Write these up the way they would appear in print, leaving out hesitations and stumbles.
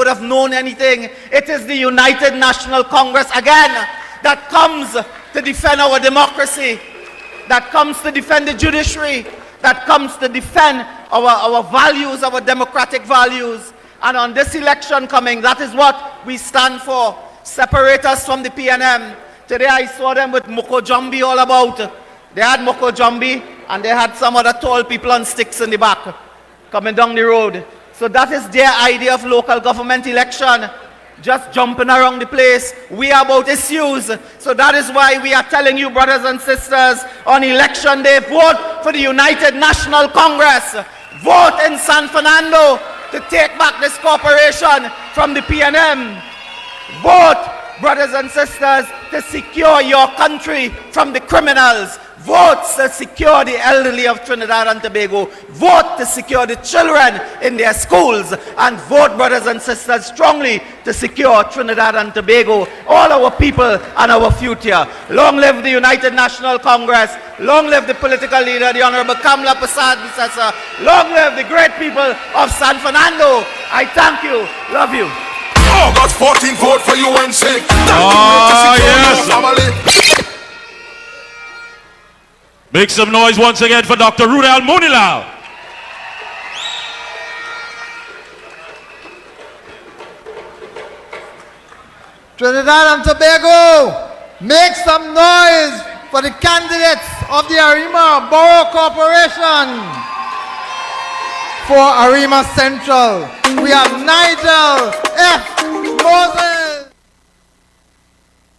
would have known anything. It is the United National Congress, again, that comes to defend our democracy, that comes to defend the judiciary, that comes to defend our values, our democratic values. And on this election coming, that is what we stand for. Separate us from the PNM. Today I saw them with Moko Jumbi all about. They had Moko Jumbi and they had some other tall people on sticks in the back coming down the road. So that is their idea of local government election. Just jumping around the place. We are about issues. So that is why we are telling you, brothers and sisters, on election day, vote for the United National Congress. Vote in San Fernando to take back this corporation from the PNM. Vote, brothers and sisters, to secure your country from the criminals. Vote to secure the elderly of Trinidad and Tobago. Vote to secure the children in their schools. And vote, brothers and sisters, strongly to secure Trinidad and Tobago, all our people and our future. Long live the United National Congress. Long live the political leader, the Honorable Kamla Prasad Visasa. Long live the great people of San Fernando. I thank you. Love you. August 14th, vote for UNC. Yes. Make some noise once again for Dr. Rudal Munilal. Trinidad and Tobago, make some noise for the candidates of the Arima Borough Corporation. For Arima Central, we have Nigel F. Moses.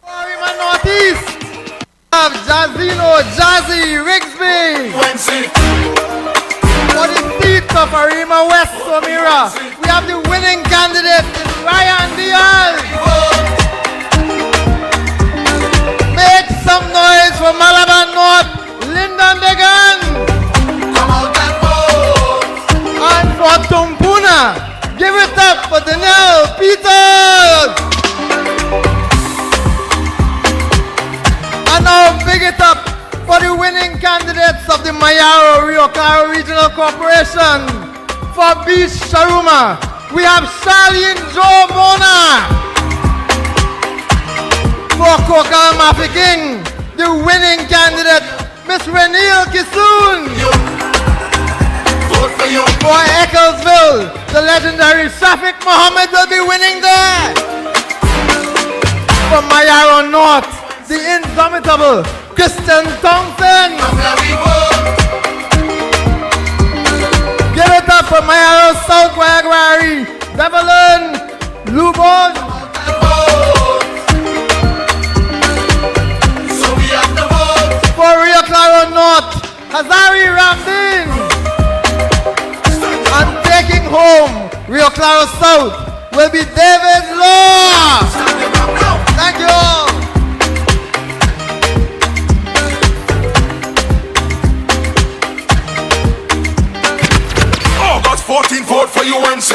For Arima Northeast, we have Jazino Jazzy Rigsby. For the seat of Arima West Somira, we have the winning candidate, Ryan Diaz. Make some noise for Malabar North, Lyndon Degan. Come out and vote. And for Tumpuna, give it up for Danielle Peters. And now big it up for the winning candidates of the Mayaro Rio Claro Regional Corporation. For Beach Sharuma, we have Charlene Joe Mona. For Kokal Mafiking, the winning candidate, Miss Renille Kisoon. Vote for you. For Ecclesville, the legendary Shafiq Mohammed will be winning there. For Mayaro North, the indomitable Christian Thompson. Give it up for Mayaro South Wagwari, Devlin Lubon. So we have the vote. For Rio Claro North, Hazari Ramdin. And taking home Rio Claro South will be David Law. Thank you all. August 14th, vote for UNC.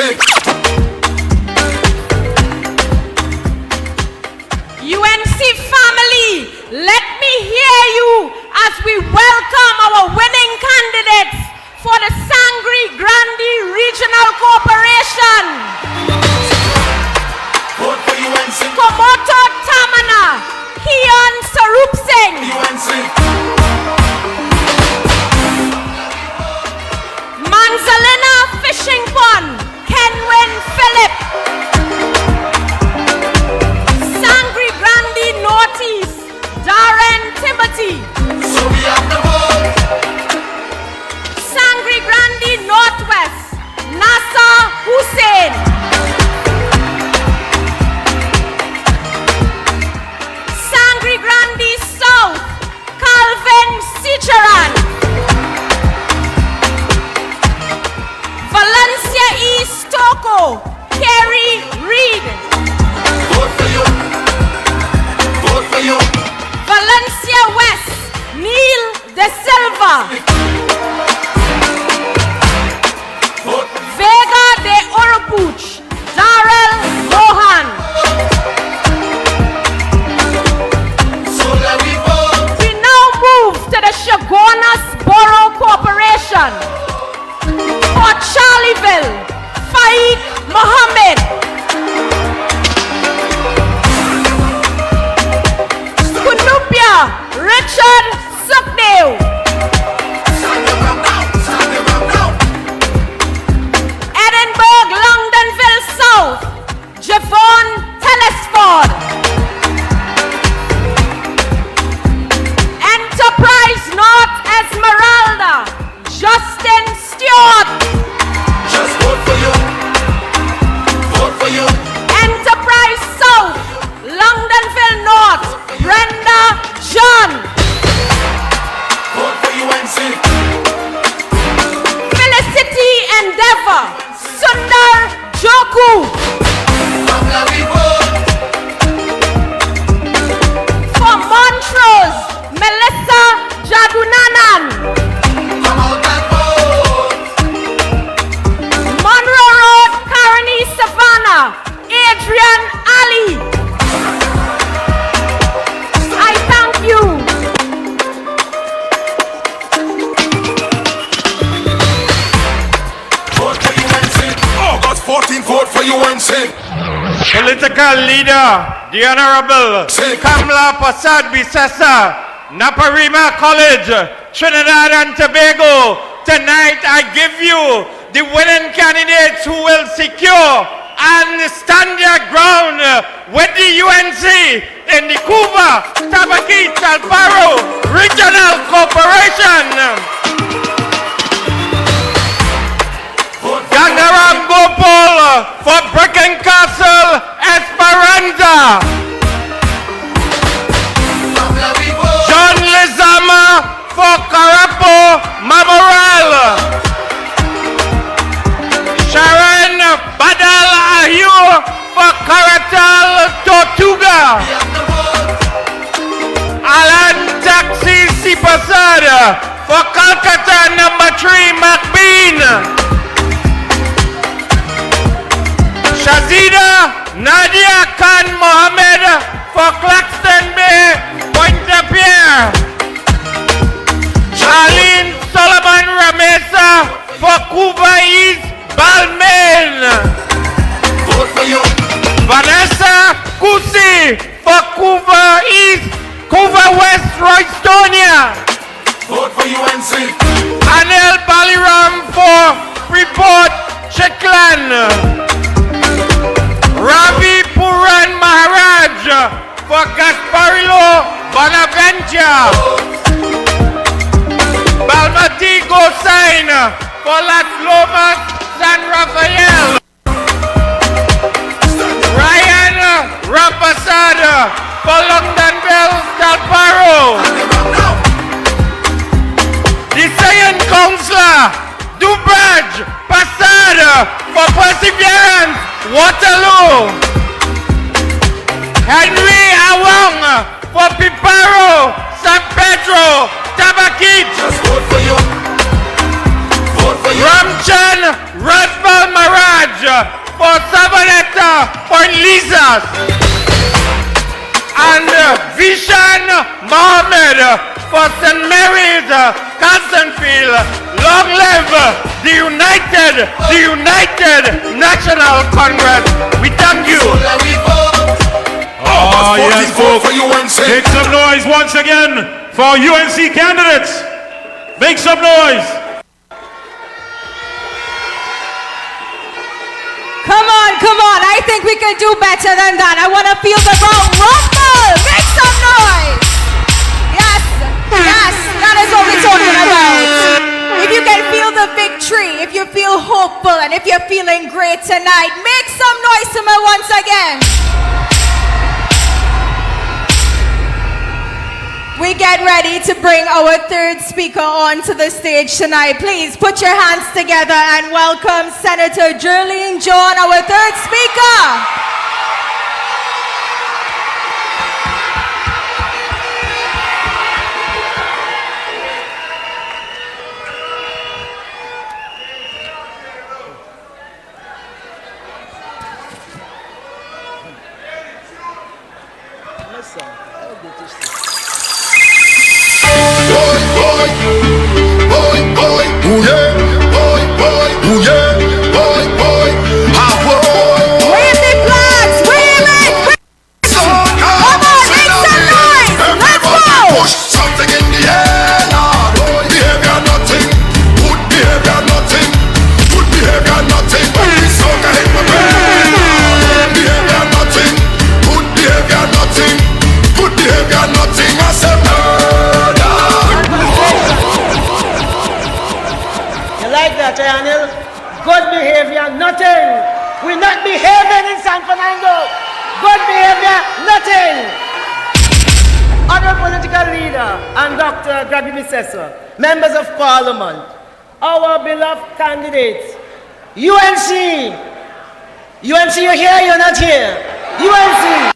UNC family, let me hear you as we welcome our winning candidates for the Sangre Grande Regional Corporation. Vote for UNC. Komoto Tamana, Ian Sarup Singh. UNC. Manzalina Fishing Pond, Kenwin Phillip. Sangre Grande Northeast, Darren Timothy. So we have the vote. Sangre Grande Northwest, Nasser Hussein. Sangre Grande South, Calvin Sicharan. Valencia East Toko, Kerry Reed. Vote for you. Vote for you. Valencia West, Neil De Silva. Vote. Vega de Oropuch, Darrell Rohan. So let we vote. We now move to the Chaguanas Borough Corporation. For Charlieville, Faik Mohammed. Ian Alleyne. I thank you. Vote for UNC. August 14th, vote for UNC. Political leader, the Honorable Kamla Prasad Bisesa, Naparima College, Trinidad and Tobago. Tonight I give you the winning candidates who will secure and stand their ground with the UNC in the Cuba, Tabaqui, Talparo Regional Corporation. Gangaram Gopal for Bricken Castle, Esperanza. John Lizama for Carapo, Mamoral. Sharon Badal Ahiu for Caratal, Tortuga. Alan Taxi Sipasad for Calcutta number 3, McBean. Shazida Nadia Khan Mohammed for Claxton Bay, Pointe-à-Pierre. Charlene Solomon Ramesa for Cuba East, Balmain. Vote for you. Vanessa Kusi for Cuba East, Cuba West, Roystonia. Vote for UNC. Anil Baliram for Freeport, Chiklan. Ravi Puran Maharaj for Gasparilo, Bonaventure. Balmati Gosain for Las Lomas, San Rafael. Ryan Rampasad for Londonville, Talparo. The Science Councillor, Dubraj Passad for Perseverance, Waterloo. Henry Awang for Piparo, San Pedro, Tabakit. Just vote for you. Vote for you. Ramchan Rasbal Maraj for Savanetta, Point Lisas. And Vishan Mohammed for St. Mary's, Castonfield. Long live the United National Congress. We thank you. Oh, yes, Vote folks. for UNC. Make some noise once again for UNC candidates. Make some noise. Come on, come on. I think we can do better than that. I want to feel the wrong rumble. Make some noise. Yes, yes, that is what we're talking about. If you can feel the victory, if you feel hopeful, and if you're feeling great tonight, make some noise to me once again. We get ready to bring our third speaker onto the stage tonight. Please put your hands together and welcome Senator Jerlene John, our third speaker. Wave the flags, wave it! Come on, make some noise! Let's go! Push something in the air, Lord. Behavior nothing, good behavior nothing, good behavior nothing. This song I hit my brain. Behavior nothing, good behavior nothing, good behavior nothing. I said murder. You like that, Anil? Good behavior, nothing. We're not behaving in San Fernando. Good behavior, nothing. Other political leader and Dr. Gregory Bisesa, members of parliament, our beloved candidates, UNC. UNC, you're here, you're not here. UNC.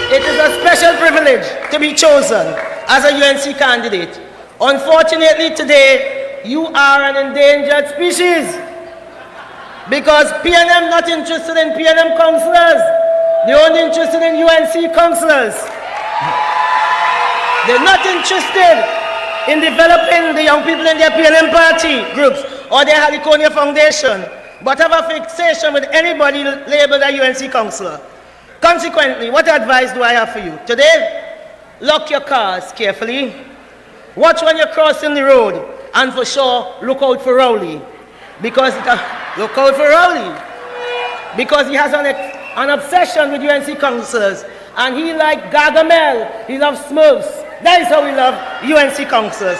It is a special privilege to be chosen as a UNC candidate. Unfortunately today, you are an endangered species. Because PNM not interested in PNM councillors. They're only interested in UNC councillors. They're not interested in developing the young people in their PNM party groups or their Haliconia Foundation, but have a fixation with anybody labeled a UNC councillor. Consequently, what advice do I have for you? Today, lock your cars carefully. Watch when you're crossing the road, and for sure, look out for Rowley. Because look out for Rowley. Because he has an obsession with UNC councillors. And he like Gargamel, he loves Smurfs. That is how we love UNC councillors.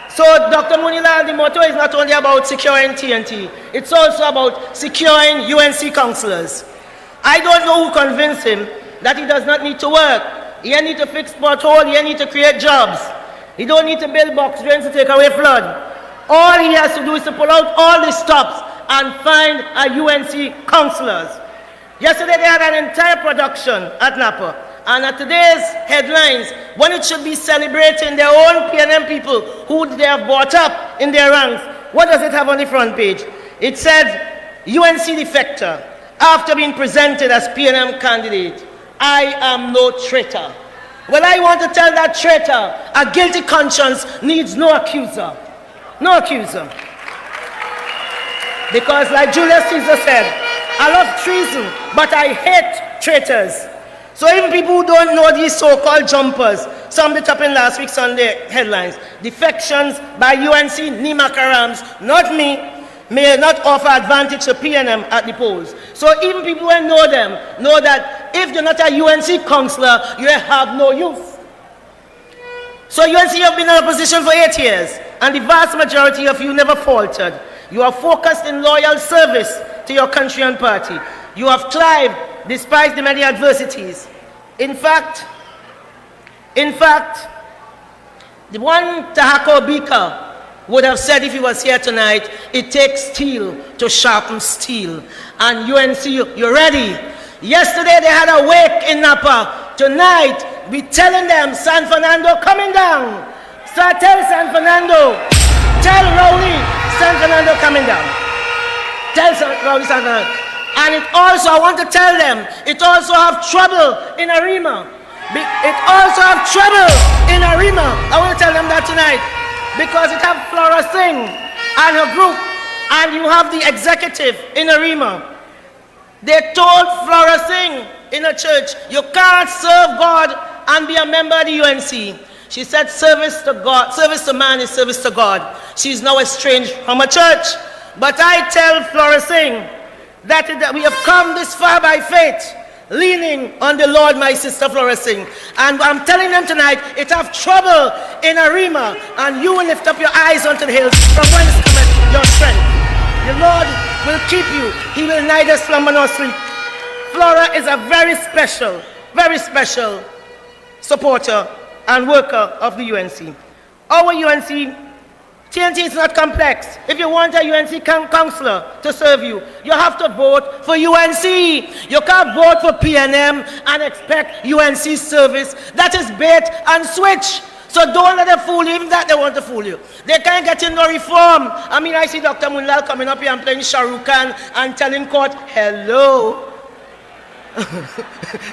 So Dr. Munilal, the motto is not only about securing TNT, it's also about securing UNC councillors. I don't know who convinced him that he does not need to work. He don't need to fix potholes, he don't need to create jobs. He don't need to build box drains to take away flood. All he has to do is to pull out all the stops and find a UNC councillors. Yesterday they had an entire production at Napa. And at today's headlines, when it should be celebrating their own PNM people who they have brought up in their ranks, what does it have on the front page? It said, UNC defector, after being presented as PNM candidate, I am no traitor. Well, I want to tell that traitor, a guilty conscience needs no accuser. No accuser. Because like Julius Caesar said, I love treason, but I hate traitors. So even people who don't know these so-called jumpers, summed it up in last week's Sunday headlines. Defections by UNC Nimakarams, not me, may not offer advantage to PNM at the polls. So even people who know them know that if you're not a UNC councillor, you have no use. So UNC have been in opposition for 8 years, and the vast majority of you never faltered. You are focused in loyal service to your country and party. You have climbed despite the many adversities. In fact, the one Tahako Bika would have said if he was here tonight, it takes steel to sharpen steel. And UNC, you're ready. Yesterday they had a wake in Napa. Tonight, we're telling them San Fernando coming down. So tell San Fernando, tell Rowley, San Fernando coming down. Tell Rowley, San Fernando. And it also, I want to tell them, it also have trouble in Arima. It also have trouble in Arima. I want to tell them that tonight. Because it have Flora Singh and her group, and you have the executive in Arima. They told Flora Singh in a church, you can't serve God and be a member of the UNC. She said service to God, service to man is service to God. She's now estranged from a church. But I tell Flora Singh that we have come this far by faith, leaning on the Lord, my sister Flora Singh. And I'm telling them tonight, it have trouble in Arima, and you will lift up your eyes unto the hills, from whence cometh your strength. The Lord will keep you. He will neither slumber nor sleep. Flora is a very special supporter and worker of the UNC. Our UNC, TNT is not complex. If you want a UNC councillor to serve you, you have to vote for UNC. You can't vote for PNM and expect UNC service. That is bait and switch. So don't let them fool you, even that they want to fool you. They can't get in no reform. I mean, I see Dr. Munlal coming up here and playing Shah Rukh Khan and telling court, hello.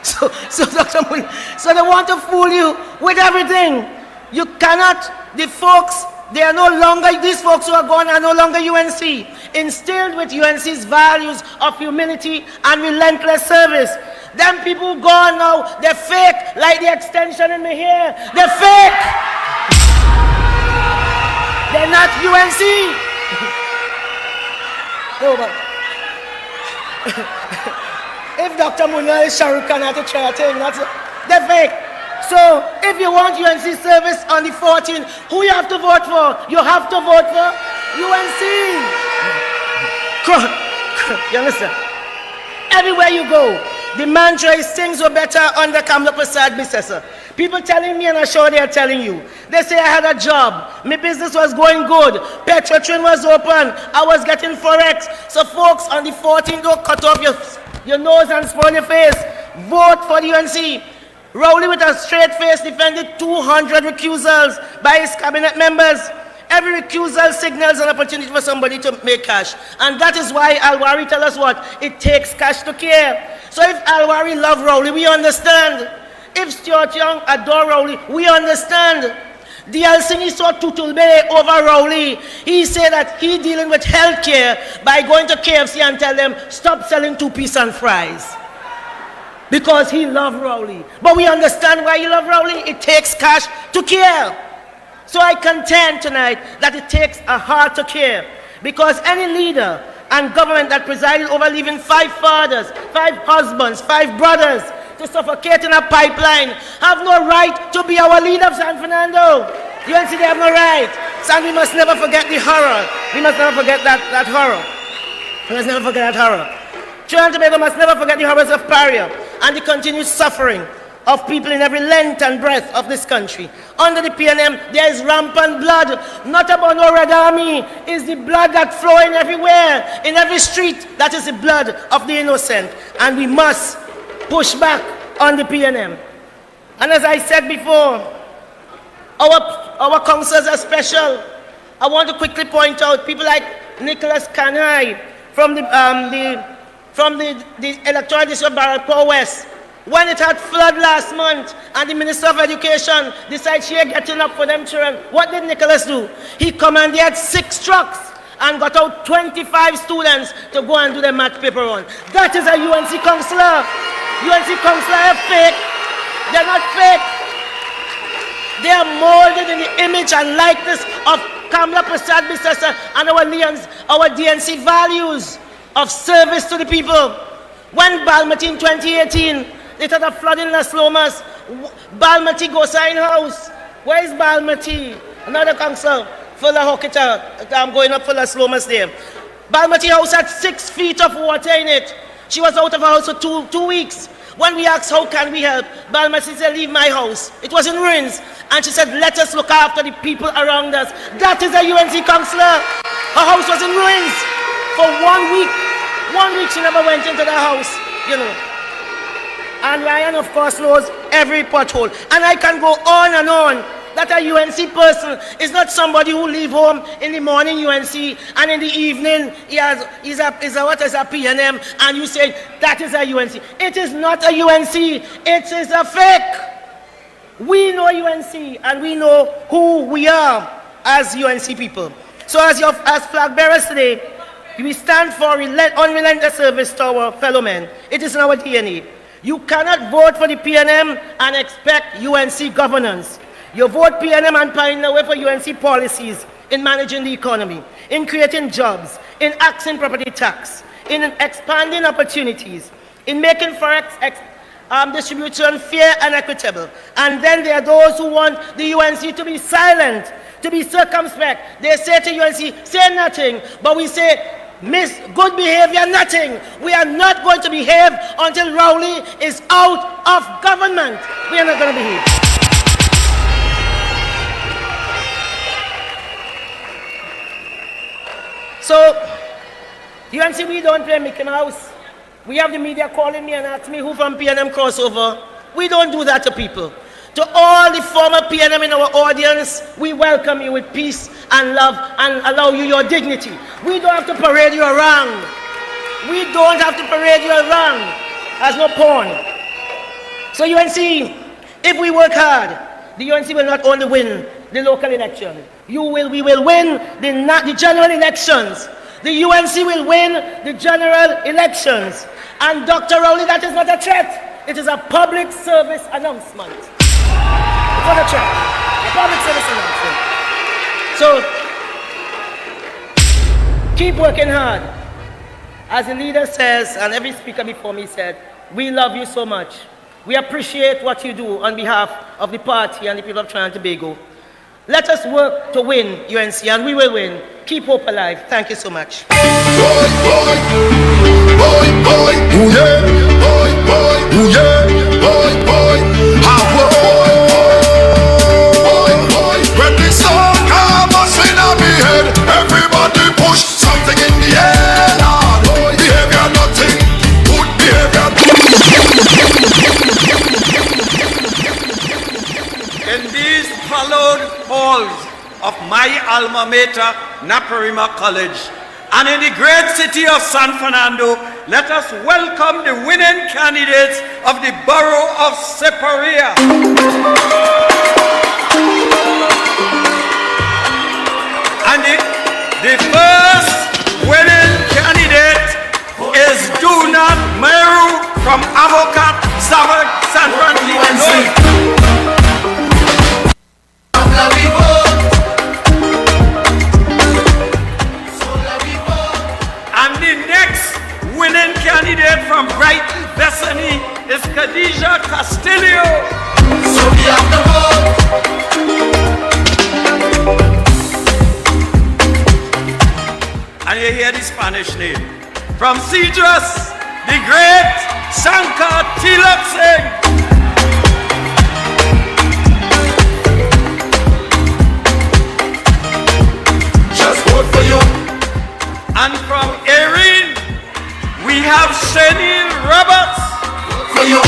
so Dr. Munlal, so they want to fool you with everything. You cannot, the folks, they are no longer, these folks who are gone are no longer UNC. Instilled with UNC's values of humility and relentless service. Them people gone now, they're fake, like the extension in my hair. They're fake. They're not UNC. Oh, but if Dr. Munal is Shah Rukh Khan had to try to tell him, they're fake. So, if you want UNC service on the 14th, who you have to vote for? You have to vote for UNC. You understand? Everywhere you go, the mantra is things were better under Kamla Prasad Bisesa. People telling me, and I'm sure they are telling you. They say I had a job, my business was going good, Petrotrin was open, I was getting Forex. So folks, on the 14th, don't cut off your nose and spoil your face. Vote for the UNC. Rowley with a straight face defended 200 recusals by his cabinet members. Every recusal signals an opportunity for somebody to make cash. And that is why Al-Wari tell us what? It takes cash to care. So if Al-Wari love Rowley, we understand. If Stuart Young adore Rowley, we understand. D.L. saw Tutulbe over Rowley. He said that he dealing with healthcare by going to KFC and tell them, stop selling 2-piece and fries. Because he loved Rowley. But we understand why he loved Rowley. It takes cash to care. So I contend tonight that it takes a heart to care. Because any leader and government that presided over leaving 5 fathers, 5 husbands, 5 brothers to suffocate in a pipeline have no right to be our leader of San Fernando. UNC, they have no right. So we must never forget the horror. We must never forget that horror. We must never forget that horror. Trinidad and Tobago must never forget the horrors of Paria and the continued suffering of people in every length and breadth of this country. Under the PNM, there is rampant blood. Not about no Red Army. It's the blood that's flowing everywhere. In every street, that is the blood of the innocent. And we must push back on the PNM. And as I said before, our councils are special. I want to quickly point out people like Nicholas Kanai from the electoral district of Barrack West. When it had flood last month and the Minister of Education decided she had getting up for them children, what did Nicholas do? He commandeered 6 trucks and got out 25 students to go and do their math paper run. That is a UNC councillor. UNC councillor are fake. They're not fake. They are molded in the image and likeness of Kamla Prasad Bisesa and our Lions, our DNC values of service to the people. When Balmati in 2018, they had a flood in Las Lomas, Balmati goes in house. Where is Balmati? Another council, Fuller Hokita, I'm going up for Las Lomas there. Balmati house had 6 feet of water in it. She was out of her house for two weeks. When we asked how can we help, Balmati said, leave my house. It was in ruins. And she said, let us look after the people around us. That is a UNC councillor. Her house was in ruins for 1 week. 1 week she never went into the house, you know. And Ryan, of course, knows every pothole. And I can go on and on. That a UNC person is not somebody who leave home in the morning UNC and in the evening he's a PNM and you say that is a UNC. It is not a UNC. It is a fake. We know UNC and we know who we are as UNC people. So as flag bearers today, we stand for unrelentless service to our fellow men. It is in our DNA. You cannot vote for the PNM and expect UNC governance. You vote PNM and paving the way for UNC policies in managing the economy, in creating jobs, in axing property tax, in expanding opportunities, in making forex distribution fair and equitable. And then there are those who want the UNC to be silent, to be circumspect. They say to UNC, say nothing, but we say, miss good behavior, nothing. We are not going to behave until Rowley is out of government. We are not going to behave. So, UNC, we don't play Mickey Mouse. We have the media calling me and asking me who from PNM crossover. We don't do that to people. To all the former PNM in our audience, we welcome you with peace and love and allow you your dignity. We don't have to parade you around. We don't have to parade you around as no pawn. So UNC, if we work hard, the UNC will not only win the local election. We will win the general elections. The UNC will win the general elections. And Dr. Rowley, that is not a threat. It is a public service announcement. It's not a threat. A public service announcement. So, keep working hard. As the leader says, and every speaker before me said, we love you so much. We appreciate what you do on behalf of the party and the people of Trinidad and Tobago. Let us work to win UNC, and we will win. Keep hope alive. Thank you so much. Boy, boy, boy, boy, ooh yeah, boy, boy, ooh yeah, boy, boy, ah boy, boy, boy. When the song comes in on me head, everybody push something in the air. Nah, boy, behavior nothing, good behavior. In these hallowed halls of my alma mater, Naparima College. And in the great city of San Fernando, let us welcome the winning candidates of the borough of Separia. And the first winning candidate is Duna Meru from Avocat, San Francisco. And the next winning candidate from Brighton, Bethany is Khadija Castillo. So we have the vote. And you hear the Spanish name. From Cedrus, the great Shankar Tilak Singh. And from Erin, we have Shani Roberts. Vote for you.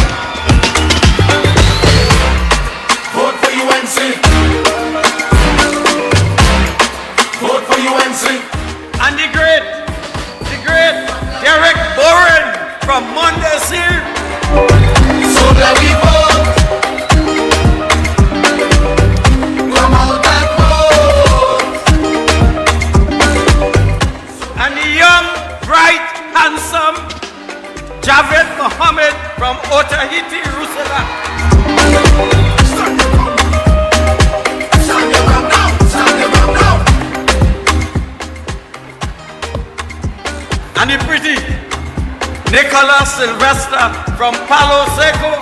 Vote for UNC. Vote for UNC. And the great Derek Boren from Mondesir. So that we vote. Come out and vote. And the young, bright, handsome Javed Mohammed from Otahiti, Rusela. Stand your ground now. Stand your ground now. Stand your ground now. And the pretty Nicolas Sylvester from Palo Seco.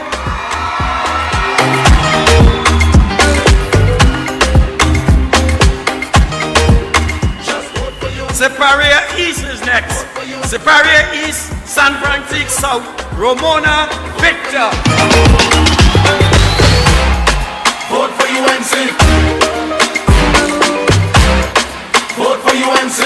Separia East is next. Separia East, San Francisco South, Ramona Victor. Vote for UNC. Vote for UNC.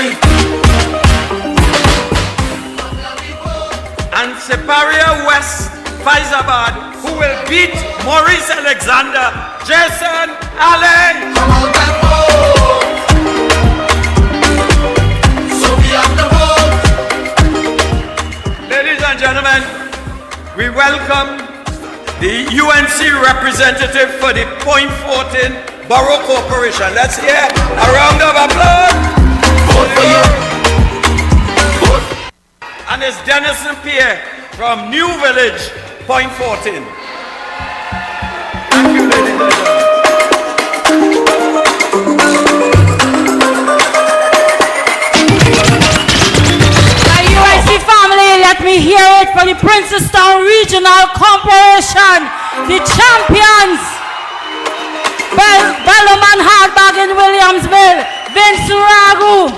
And Separia West, Faizabad, who will beat Maurice Alexander, Jason Alleyne. Come out and vote. Ladies and gentlemen, we welcome the UNC representative for the Point 14 Borough Corporation. Let's hear a round of applause. Vote for you. Vote. And it's Denison Pierre from New Village, Point 14. Thank you, ladies and gentlemen. Let me hear it for the Princestown Regional Corporation, the champions. Belloman Hardbag in Williamsville, Vince Ragu,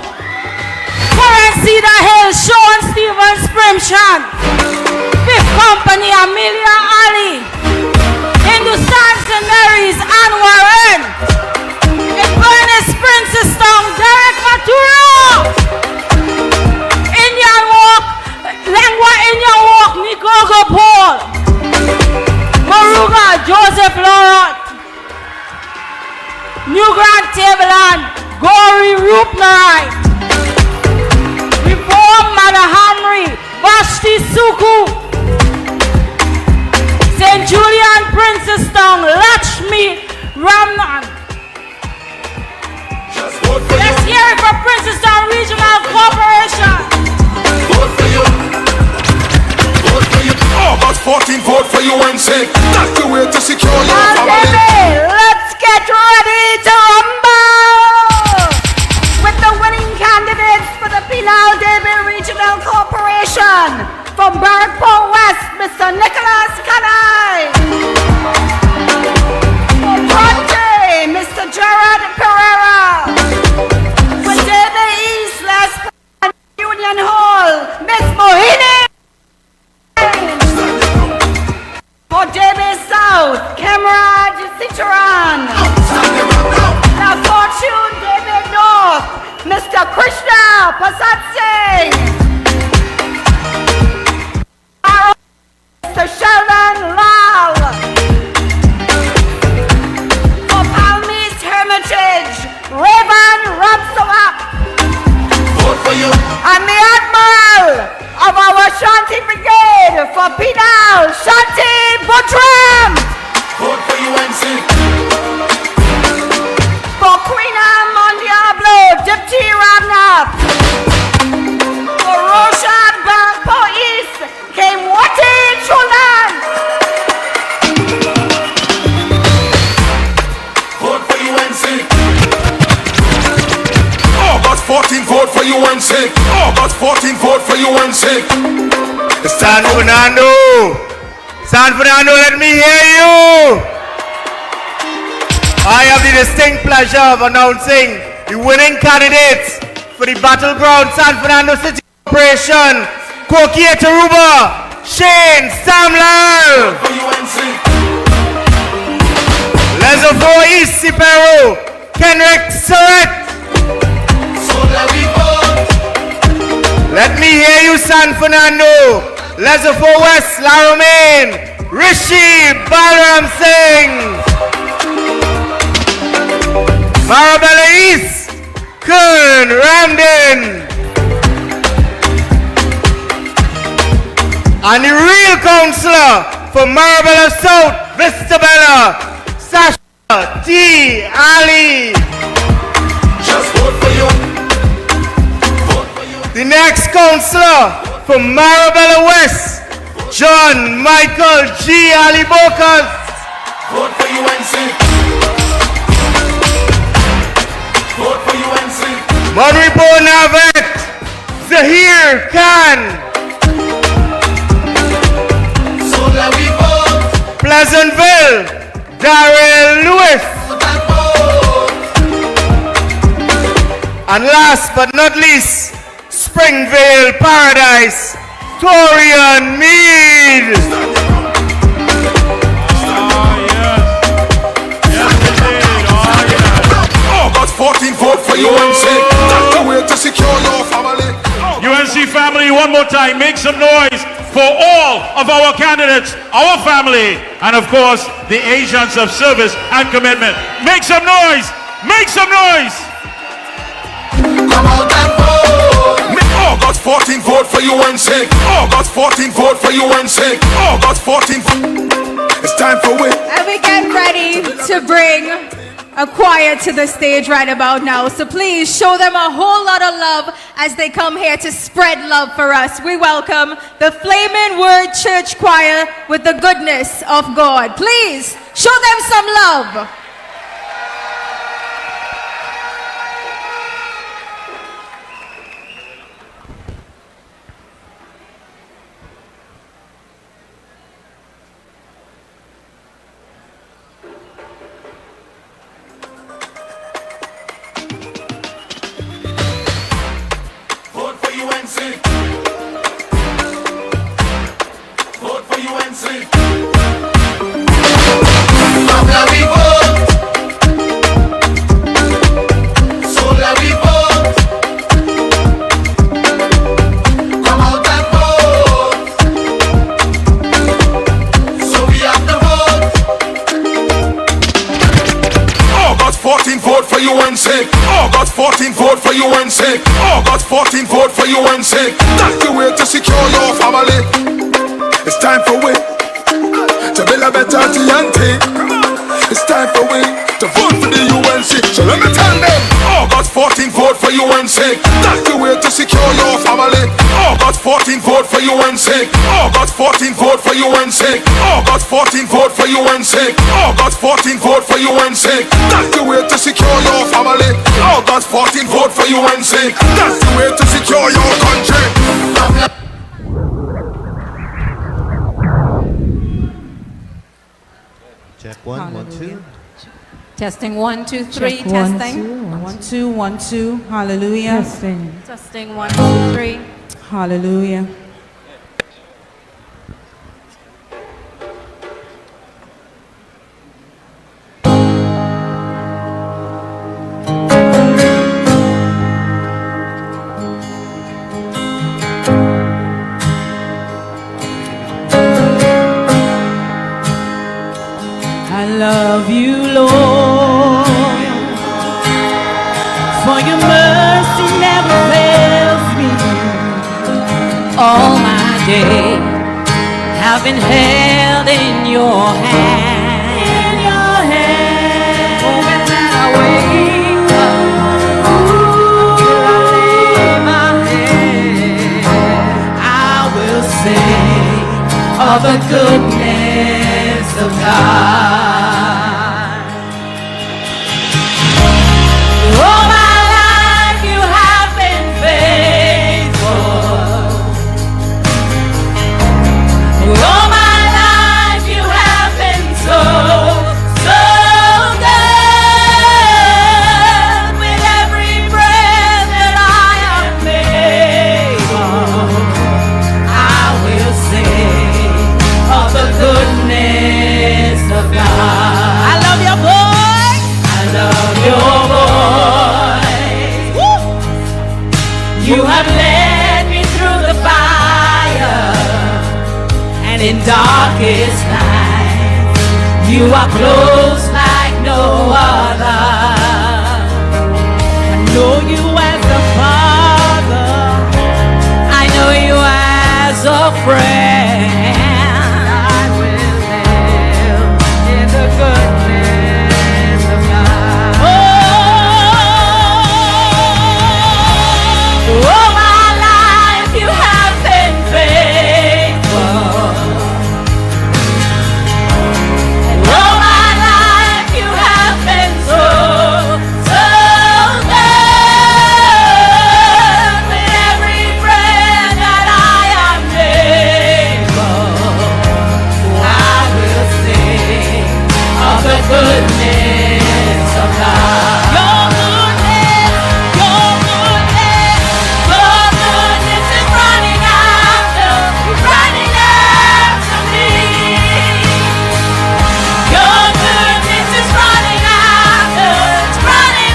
Current Cedar Hill, Sean Stevens Primshan, Fifth Company, Amelia Ali, Hindustan St. Mary's, Anwar N, Inverness Princestown, Derek Matura, Indian Walk, Lengua Indian Walk, Nikogo Paul, Maruga, Joseph Laurent, New Grand Tableland, Gori Rupnarai, Reform Madahamri, Vashti Suku, St. Julian Princestown, Lakshmi Ramnan. Let's hear it for Princestown Regional Corporation. Vote for you. Vote for you. August 14, vote for UNC. That's the way to secure your family. Let's get ready to rumble with the winning candidates for the Pinal David Regional Corporation. From Bergport West, Mr. Nicholas Kanai. From Bronte, Mr. Gerard Pereira. For David East, Les Union Hall, Miss Mohini. For David South, Camerad Citron. La Fortune, David North, Mr. Krishna Prasad Singh. Mr. Sheldon Lal. For Palmy's Hermitage, Raven vote for UNC. San Fernando! San Fernando, let me hear you! I have the distinct pleasure of announcing the winning candidates for the Battleground San Fernando City Corporation, Kokia Taruba, Shane Samlal, Lesovo East Sipero, Kenrick Surratt. Let me hear you, San Fernando. Lesovo West, Laromaine, Rishi Balaram Singh. Marabella East, Kern Ramden. And the real councillor for Marabella South, Vista Bella, Sasha T. Ali. Just vote for you. Vote for you. The next councillor for Marabella West, John Michael G. Ali Bokas. Vote for UNC. Vote for UNC. Monripo Navet, Zahir Khan. So let we vote. Pleasantville, Darrell Lewis. And last but not least, Springvale Paradise, Torian Mead. August 14th, vote for UNC. That's the way to secure your family. UNC family, one more time, make some noise for all of our candidates, our family, and of course, the agents of service and commitment. Make some noise! Make some noise! Come out and vote. August 14th, vote for UNC. August 14th, vote for UNC. August 14th. It's time for it. And we get ready to bring a choir to the stage right about now. So please show them a whole lot of love as they come here to spread love for us. We welcome the Flaming Word Church Choir with the goodness of God. Please show them some love. Vote for UNC. Vote for UNC. Come let we vote. So let we vote. Come out and vote. So we have to vote. August 14th, vote for UNC. August 14th, vote for UNC. August 14th, vote for UNC. That's the way to secure your family. It's time for we to build a better TNT. It's time for we to vote for the UNC. So let me tell them. August 14th, vote for UNC. That's the way to secure your family. August 14th, vote for UNC. August 14th, vote for UNC. August 14th, vote for UNC. August 14th, vote for UNC. That's the way to secure your family. August 14th, vote for UNC. That's the way to secure your country. Check one, 1, 2. Testing 1, 2, 3. Check, 1, Testing. 2, 1, 2, 1, 2. Hallelujah. Testing. Testing 1, 2, 3. Hallelujah. I love you, Lord, for your mercy never fails me. All my days have been held in your hand. In your hand. Oh, when I wake up, till I lay my head, I will sing of the goodness of God. All my life you have been faithful. And in darkest night, you are close like no other. I know you as a father, I know you as a friend. I will live in the goodness of God. Oh, my life you have been faithful. And all my life you have been so, so good. With every breath that I am able, I will sing of the goodness of God. Your goodness, your goodness, your goodness is running after me. Your goodness is running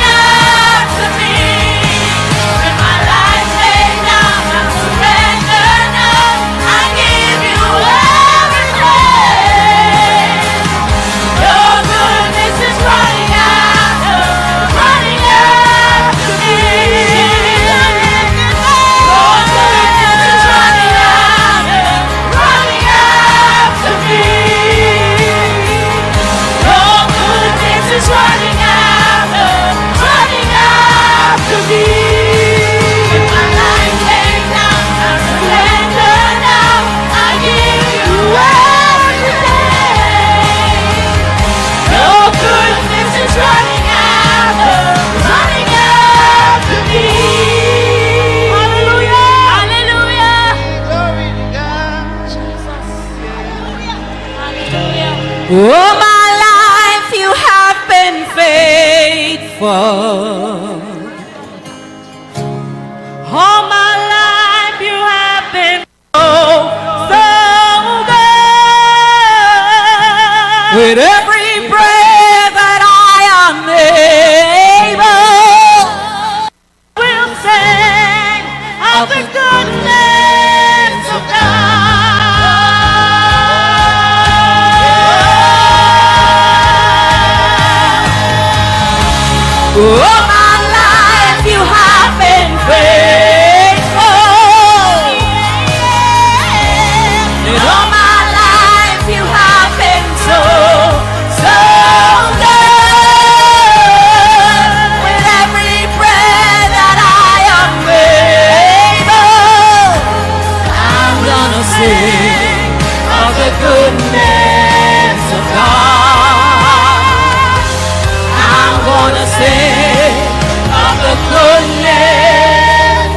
after me. When my life's laid down, I surrender now. I give you everything. Your goodness is running after me. Your goodness is running after me. Your goodness is running after me. When my life's laid down, I surrender now. I give you everything. Your goodness is running after me. Hallelujah, hallelujah. Glory to God. All my life you have been faithful. All my life you have been so, so good. With every breath that I am able, will sing of the goodness of God. All my life you have been faithful. And all my life you have been so, so good. With every breath that I am able, I'm gonna sing of the goodness of God. I'm gonna sing of the goodness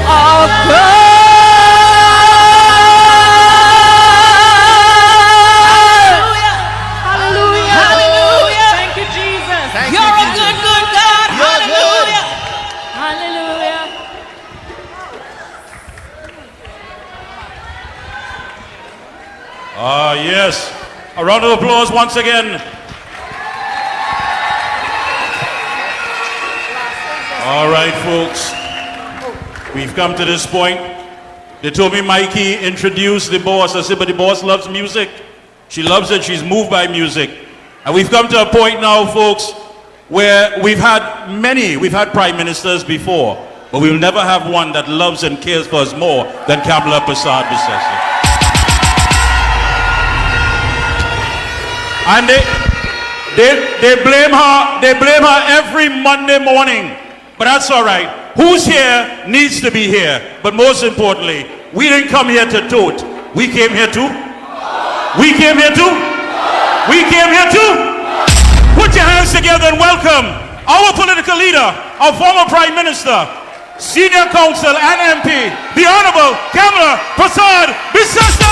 of God. Hallelujah, hallelujah. Thank you, Jesus. You're a good, good God. Hallelujah, hallelujah. Ah, yes. A round of applause once again. All right, folks. We've come to this point. They told me Mikey introduced the boss. I said, but the boss loves music. She loves it. She's moved by music. And we've come to a point now, folks, where we've had prime ministers before, but we'll never have one that loves and cares for us more than Kamala Prasad Bisesa. And they blame her every Monday morning. But that's all right. Who's here needs to be here. But most importantly, we didn't come here to tote. We came here to? We came here to? We came here to? Put your hands together and welcome our political leader, our former Prime Minister, Senior Counsel and MP, the Honorable Kamala Prasad Bisesa!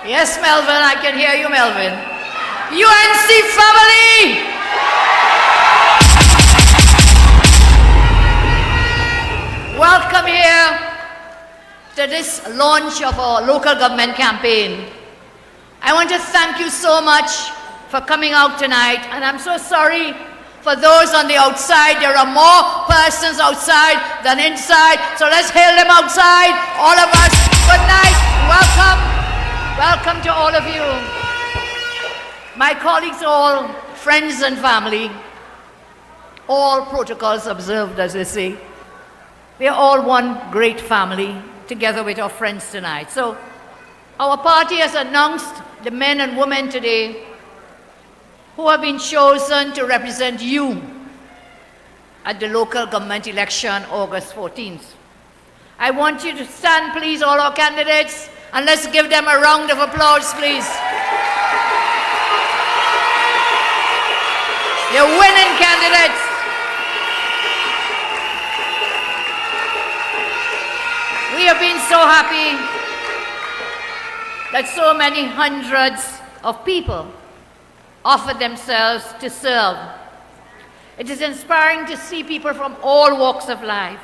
Yes, Melvin, I can hear you, Melvin. UNC family! Welcome here to this launch of our local government campaign. I want to thank you so much for coming out tonight, and I'm so sorry for those on the outside. There are more persons outside than inside, so let's hail them outside. All of us, good night, welcome. Welcome to all of you. My colleagues all, friends and family, all protocols observed, as they say. We are all one great family together with our friends tonight. So our party has announced the men and women today who have been chosen to represent you at the local government election August 14th. I want you to stand, please, all our candidates, and let's give them a round of applause, please. They're winning candidates. We have been so happy that so many hundreds of people offered themselves to serve. It is inspiring to see people from all walks of life,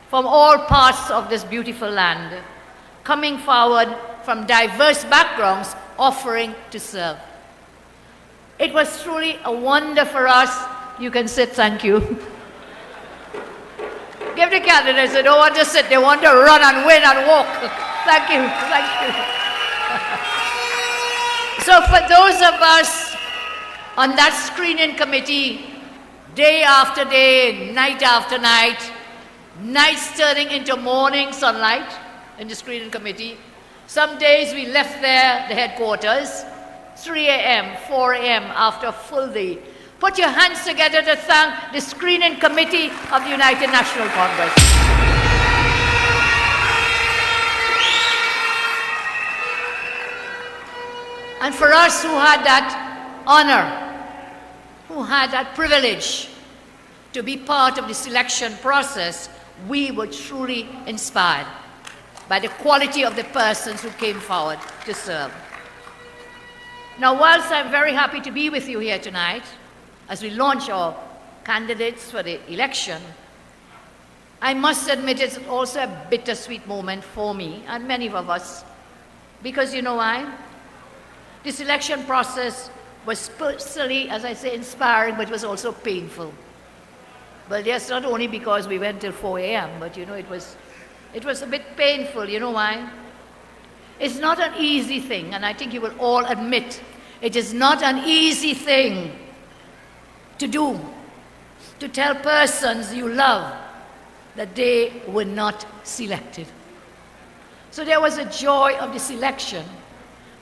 from all parts of this beautiful land, coming forward from diverse backgrounds, offering to serve. It was truly a wonder for us. You can sit, thank you. Give the candidates, they don't want to sit, they want to run and win and walk. Thank you, thank you. So for those of us on that screening committee, day after day, night after night, nights turning into morning sunlight in the screening committee. Some days we left there, the headquarters, 3 a.m., 4 a.m. after a full day. Put your hands together to thank the screening committee of the United National Congress. And for us who had that honor, who had that privilege to be part of the selection process, we were truly inspired by the quality of the persons who came forward to serve. Now, whilst I'm very happy to be with you here tonight, as we launch our candidates for the election, I must admit it's also a bittersweet moment for me and many of us, because you know why? The selection process was personally, as I say, inspiring, but it was also painful. But yes, not only because we went till 4 a.m., but you know, it was a bit painful. You know why? It's not an easy thing, and I think you will all admit it is not an easy thing to do, to tell persons you love that they were not selected. So there was a joy of the selection,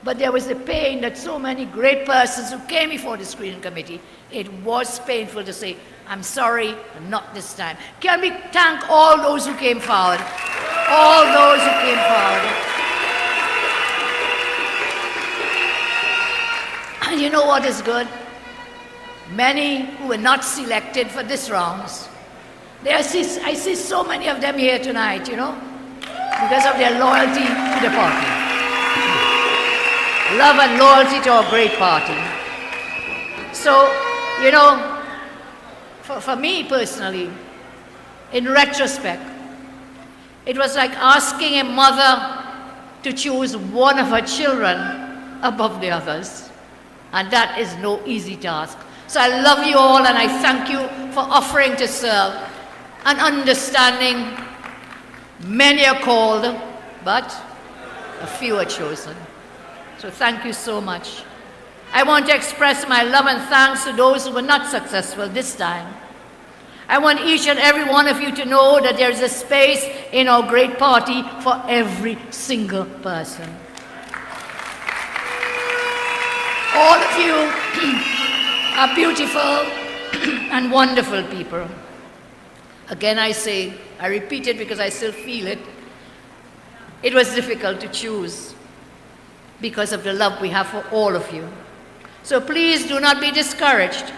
but there was a pain that so many great persons who came before the screening committee, it was painful to say, I'm sorry, not this time. Can we thank all those who came forward? All those who came forward. And you know what is good? Many who were not selected for this rounds, I see so many of them here tonight, you know, because of their loyalty to the party. Love and loyalty to our great party. So, you know, for me personally, in retrospect, it was like asking a mother to choose one of her children above the others. And that is no easy task. So I love you all and I thank you for offering to serve and understanding many are called, but a few are chosen. So thank you so much. I want to express my love and thanks to those who were not successful this time. I want each and every one of you to know that there is a space in our great party for every single person. All of you are beautiful and wonderful people. Again, I say, I repeat it because I still feel it. It was difficult to choose because of the love we have for all of you. So please do not be discouraged.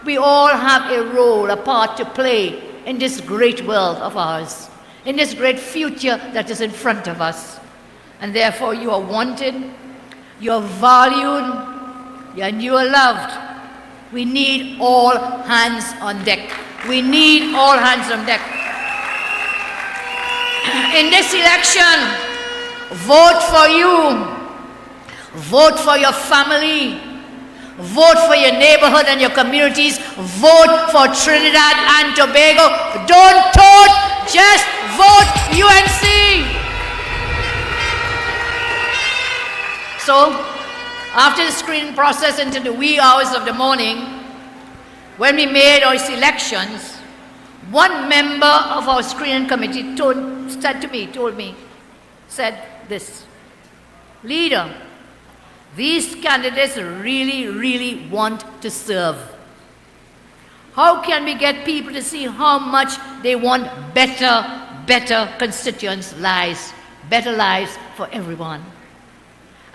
We all have a role, a part to play in this great world of ours, in this great future that is in front of us. And therefore you are wanted, you are valued, and you are loved. We need all hands on deck. We need all hands on deck. In this election, vote for you. Vote for your family. Vote for your neighborhood and your communities. Vote for Trinidad and Tobago. Don't tote, just vote UNC. So, after the screening process into the wee hours of the morning, when we made our selections, one member of our screening committee said this, "Leader, these candidates really, really want to serve. How can we get people to see how much they want better constituents' lives, better lives for everyone?"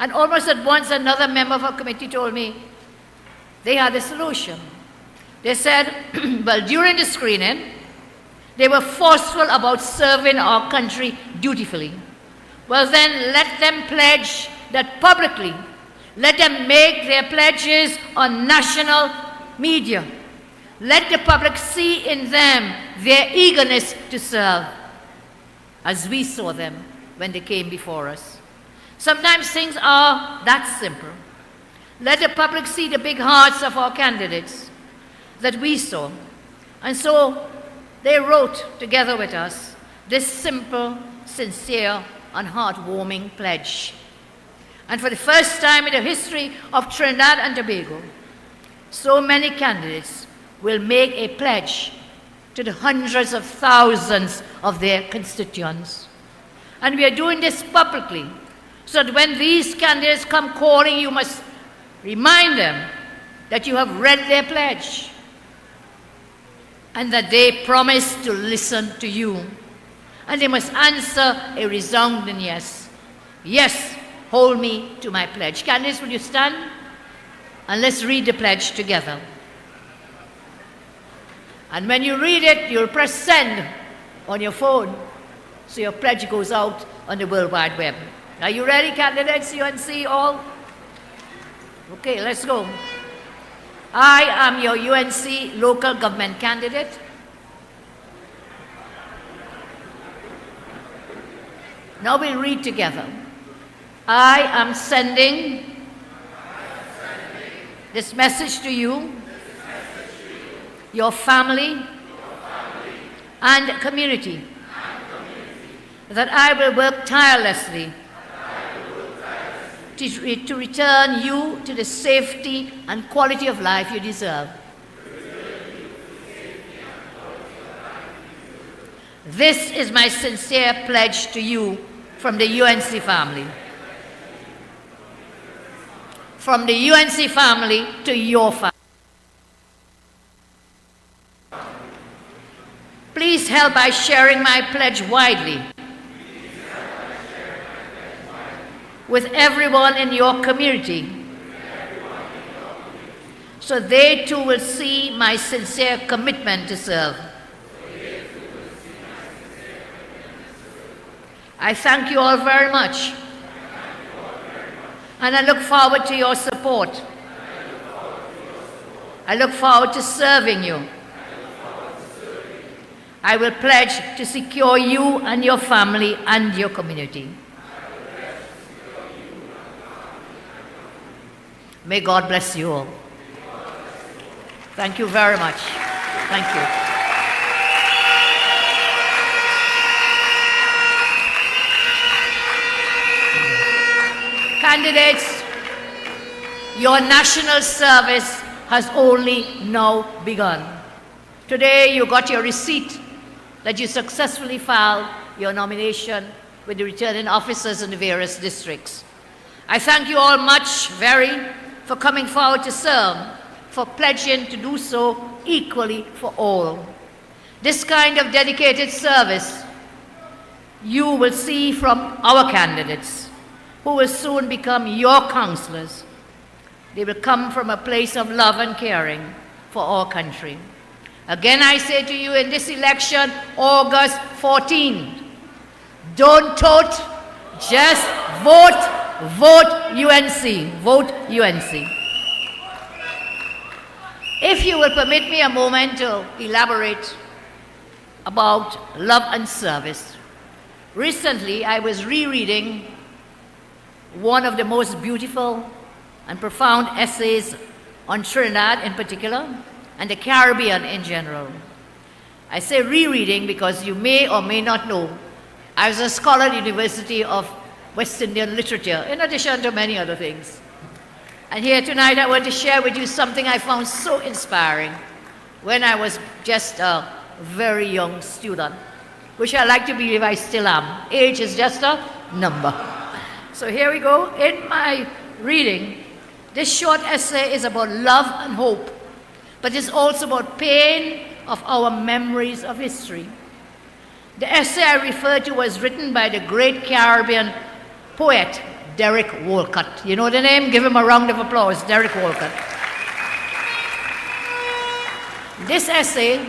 And almost at once, another member of our committee told me they had a solution. They said, well, during the screening, they were forceful about serving our country dutifully. Well, then let them pledge that publicly. Let them make their pledges on national media. Let the public see in them their eagerness to serve, as we saw them when they came before us. Sometimes things are that simple. Let the public see the big hearts of our candidates that we saw. And so they wrote together with us this simple, sincere, and heartwarming pledge. And for the first time in the history of Trinidad and Tobago, so many candidates will make a pledge to the hundreds of thousands of their constituents. And we are doing this publicly, so that when these candidates come calling, you must remind them that you have read their pledge and that they promise to listen to you. And they must answer a resounding yes. Yes, hold me to my pledge. Candidates, will you stand? And let's read the pledge together. And when you read it, you'll press send on your phone, so your pledge goes out on the World Wide Web. Are you ready, candidates, UNC all? Okay, let's go. I am your UNC local government candidate. Now we'll read together. I am sending this message to you, your family, and community, that I will work tirelessly to return you to the safety and quality of life you deserve. This is my sincere pledge to you from the UNC family. From the UNC family to your family. Please help by sharing my pledge widely with everyone in your community, so they too will see my sincere commitment to serve. I thank you all very much, and I look forward to your support. I look forward to serving you. I will pledge to secure you and your family and your community. May God bless you all. Thank you very much. Thank you. Candidates, your national service has only now begun. Today you got your receipt that you successfully filed your nomination with the returning officers in the various districts. I thank you all for coming forward to serve, for pledging to do so equally for all. This kind of dedicated service you will see from our candidates, who will soon become your counselors. They will come from a place of love and caring for our country. Again, I say to you in this election, August 14, don't tote, just vote. Vote UNC. Vote UNC. If you will permit me a moment to elaborate about love and service. Recently, I was rereading one of the most beautiful and profound essays on Trinidad in particular, and the Caribbean in general. I say rereading because you may or may not know, I was a scholar at the University of West Indian Literature, in addition to many other things. And here tonight I want to share with you something I found so inspiring when I was just a very young student, which I like to believe I still am. Age is just a number. So here we go. In my reading, this short essay is about love and hope, but it's also about pain of our memories of history. The essay I refer to was written by the great Caribbean poet, Derek Walcott. You know the name? Give him a round of applause, Derek Walcott. This essay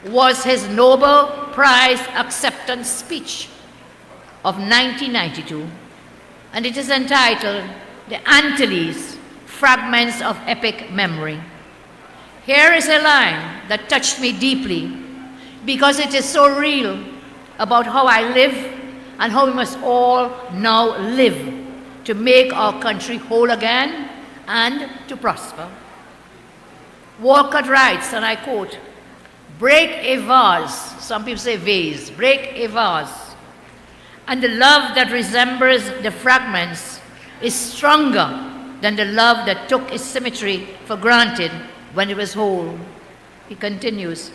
was his Nobel Prize acceptance speech of 1992, and it is entitled The Antilles, Fragments of Epic Memory. Here is a line that touched me deeply because it is so real about how I live and how we must all now live to make our country whole again and to prosper. Walcott writes, and I quote, "Break a vase," some people say vase, break a vase, and the love that resembles the fragments is stronger than the love that took its symmetry for granted when it was whole. He continues,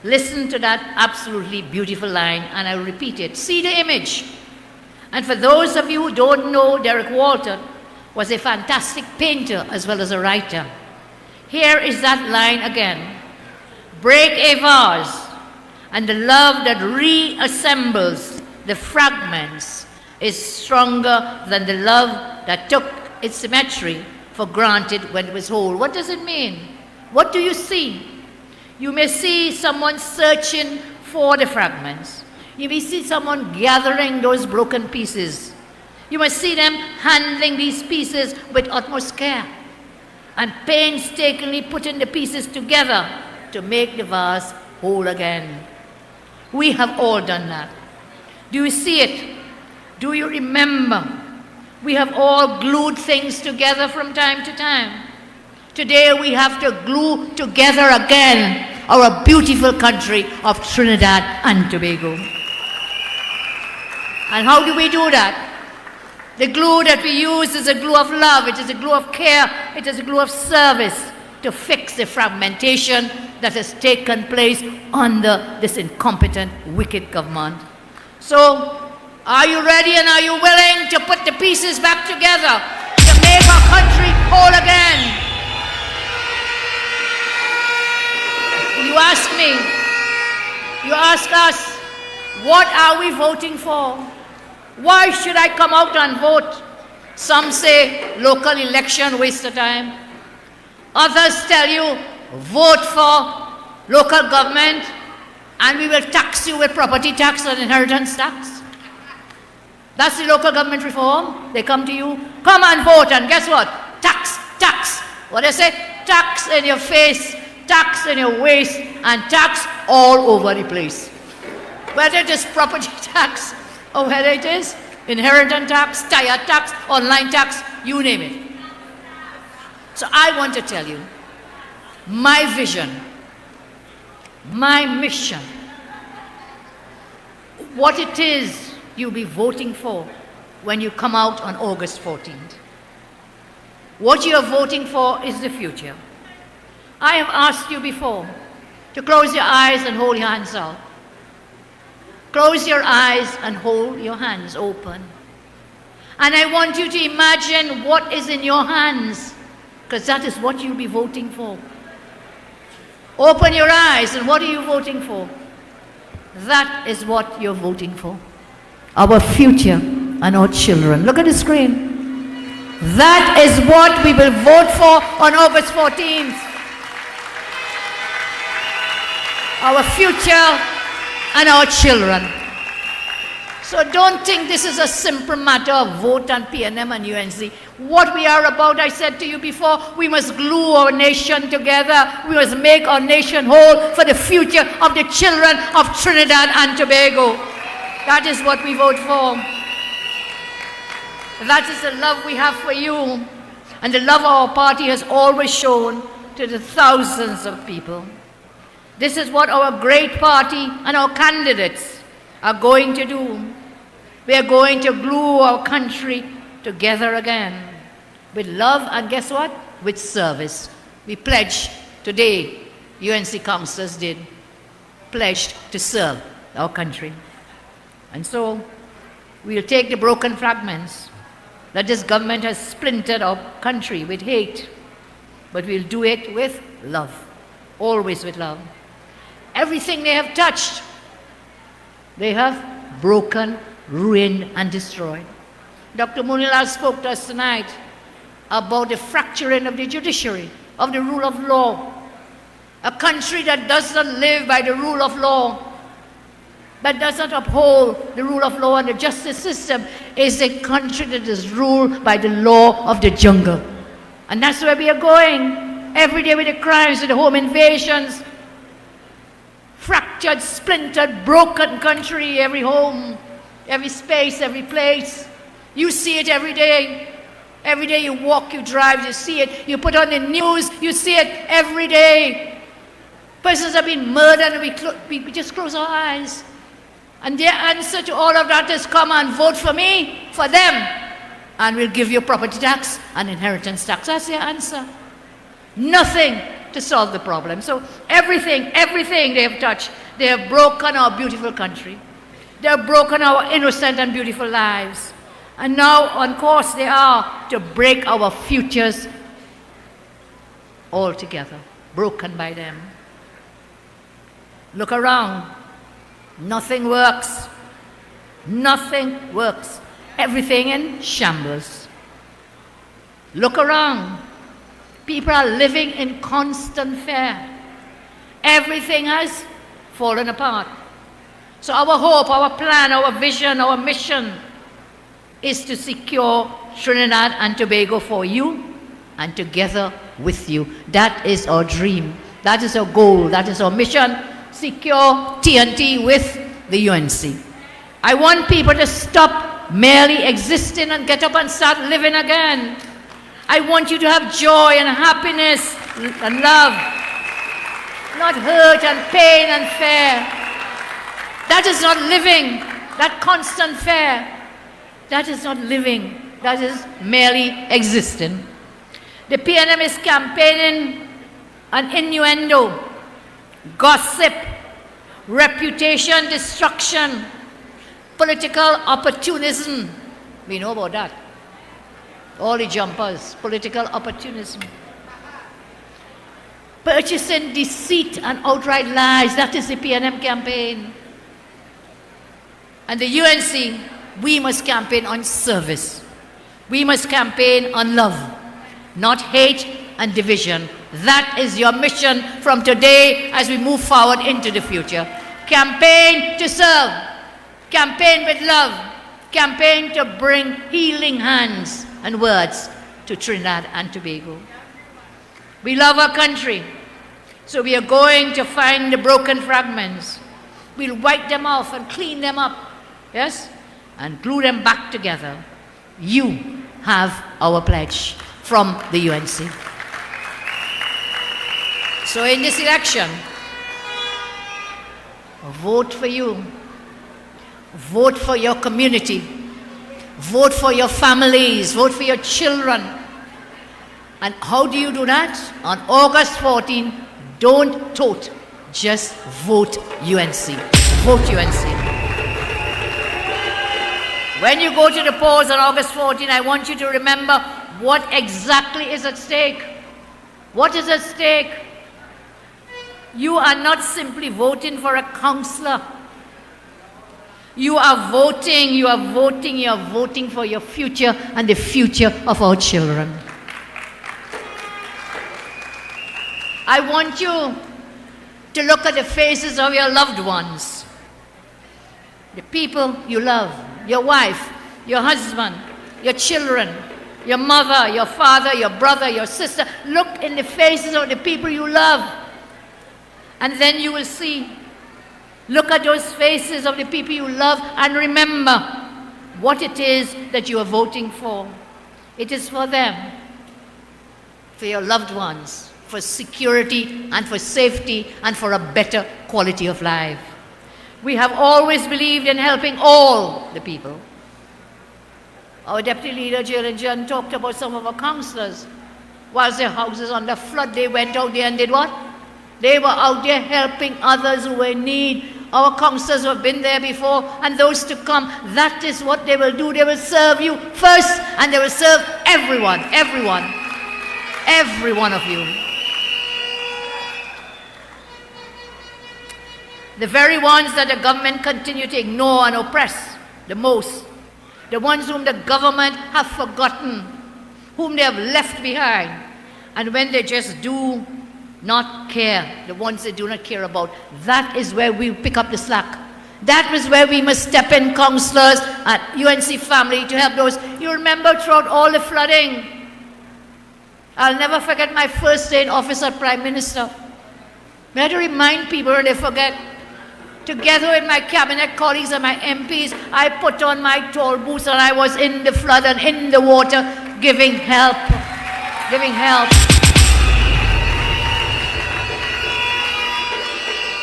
listen to that absolutely beautiful line, and I'll repeat it. See the image. And for those of you who don't know, Derek Walcott was a fantastic painter as well as a writer. Here is that line again. Break a vase, and the love that reassembles the fragments is stronger than the love that took its symmetry for granted when it was whole. What does it mean? What do you see? You may see someone searching for the fragments. You may see someone gathering those broken pieces. You must see them handling these pieces with utmost care and painstakingly putting the pieces together to make the vase whole again. We have all done that. Do you see it? Do you remember? We have all glued things together from time to time. Today we have to glue together again our beautiful country of Trinidad and Tobago. And how do we do that? The glue that we use is a glue of love, it is a glue of care, it is a glue of service to fix the fragmentation that has taken place under this incompetent, wicked government. So, are you ready and are you willing to put the pieces back together to make our country whole again? You ask me, you ask us, what are we voting for? Why should I come out and vote? Some say local election, waste of time. Others tell you, vote for local government and we will tax you with property tax and inheritance tax. That's the local government reform. They come to you, come and vote, and guess what? Tax, tax. What they say? Tax in your face, tax in your waist, and tax all over the place. Whether it is property tax, or whether it is inheritance tax, tire tax, online tax, you name it. So I want to tell you, my vision, my mission, what it is you'll be voting for when you come out on August 14th. What you are voting for is the future. I have asked you before to close your eyes and hold your hands out. Close your eyes and hold your hands open. And I want you to imagine what is in your hands, because that is what you'll be voting for. Open your eyes, and what are you voting for? That is what you're voting for. Our future and our children. Look at the screen. That is what we will vote for on August 14th. Our future and our children. So don't think this is a simple matter of vote and PNM and UNC. What we are about, I said to you before, we must glue our nation together. We must make our nation whole for the future of the children of Trinidad and Tobago. That is what we vote for. That is the love we have for you, and the love our party has always shown to the thousands of people. This is what our great party and our candidates are going to do. We are going to glue our country together again with love and guess what? With service. We pledged today, UNC councillors did, pledged to serve our country. And so we'll take the broken fragments that this government has splintered our country with hate, but we'll do it with love, always with love. Everything they have touched, they have broken, ruined, and destroyed. Dr. Munilal spoke to us tonight about the fracturing of the judiciary, of the rule of law. A country that does not live by the rule of law, that does not uphold the rule of law and the justice system, is a country that is ruled by the law of the jungle. And that's where we are going. Every day with the crimes, with the home invasions, fractured, splintered, broken country, every home, every space, every place. You see it every day. Every day you walk, you drive, you see it. You put on the news, you see it every day. Persons have been murdered and we just close our eyes. And their answer to all of that is come and vote for me, for them, and we'll give you property tax and inheritance tax. That's their answer. Nothing to solve the problem. So everything they have touched, they have broken our beautiful country. They have broken our innocent and beautiful lives. And now on course they are to break our futures altogether, broken by them. Look around. Nothing works. Nothing works. Everything in shambles. Look around. People are living in constant fear. Everything has fallen apart. So our hope, our plan, our vision, our mission is to secure Trinidad and Tobago for you and together with you. That is our dream. That is our goal. That is our mission. Secure TNT with the UNC. I want people to stop merely existing and get up and start living again. I want you to have joy and happiness and love, not hurt and pain and fear. That is not living, that constant fear. That is not living, that is merely existing. The PNM is campaigning an innuendo, gossip, reputation destruction, political opportunism. We know about that. All the jumpers, political opportunism. Purchasing deceit and outright lies, that is the PNM campaign. And the UNC, we must campaign on service. We must campaign on love, not hate and division. That is your mission from today as we move forward into the future. Campaign to serve. Campaign with love. Campaign to bring healing hands and words to Trinidad and Tobago. We love our country, so we are going to find the broken fragments. We'll wipe them off and clean them up, yes? And glue them back together. You have our pledge from the UNC. So in this election, vote for you. Vote for your community. Vote for your families. Vote for your children. And how do you do that? On August 14, don't tote, just vote UNC. Vote UNC. When you go to the polls on August 14, I want you to remember what exactly is at stake. What is at stake? You are not simply voting for a councillor. You are voting, you are voting, you are voting for your future and the future of our children. I want you to look at the faces of your loved ones, the people you love, your wife, your husband, your children, your mother, your father, your brother, your sister. Look in the faces of the people you love, and then you will see. Look at those faces of the people you love and remember, what it is that you are voting for. It is for them, for your loved ones, for security and for safety and for a better quality of life. We have always believed in helping all the people. Our Deputy Leader, Jalen John, talked about some of our councillors. Whilst their houses under flood, they went out there and did what? They were out there helping others who were in need. Our councillors have been there before, and those to come, that is what they will do. They will serve you first, and they will serve everyone, every one of you. The very ones that the government continue to ignore and oppress the most, the ones whom the government have forgotten, whom they have left behind, and when they just do not care, the ones they do not care about, that is where we pick up the slack. That is where we must step in, councillors at UNC family, to help those. You remember throughout all the flooding, I'll never forget my first day in office as Prime Minister. I had to remind people when they forget. Together with my cabinet colleagues and my MPs, I put on my tall boots and I was in the flood and in the water giving help. Giving help.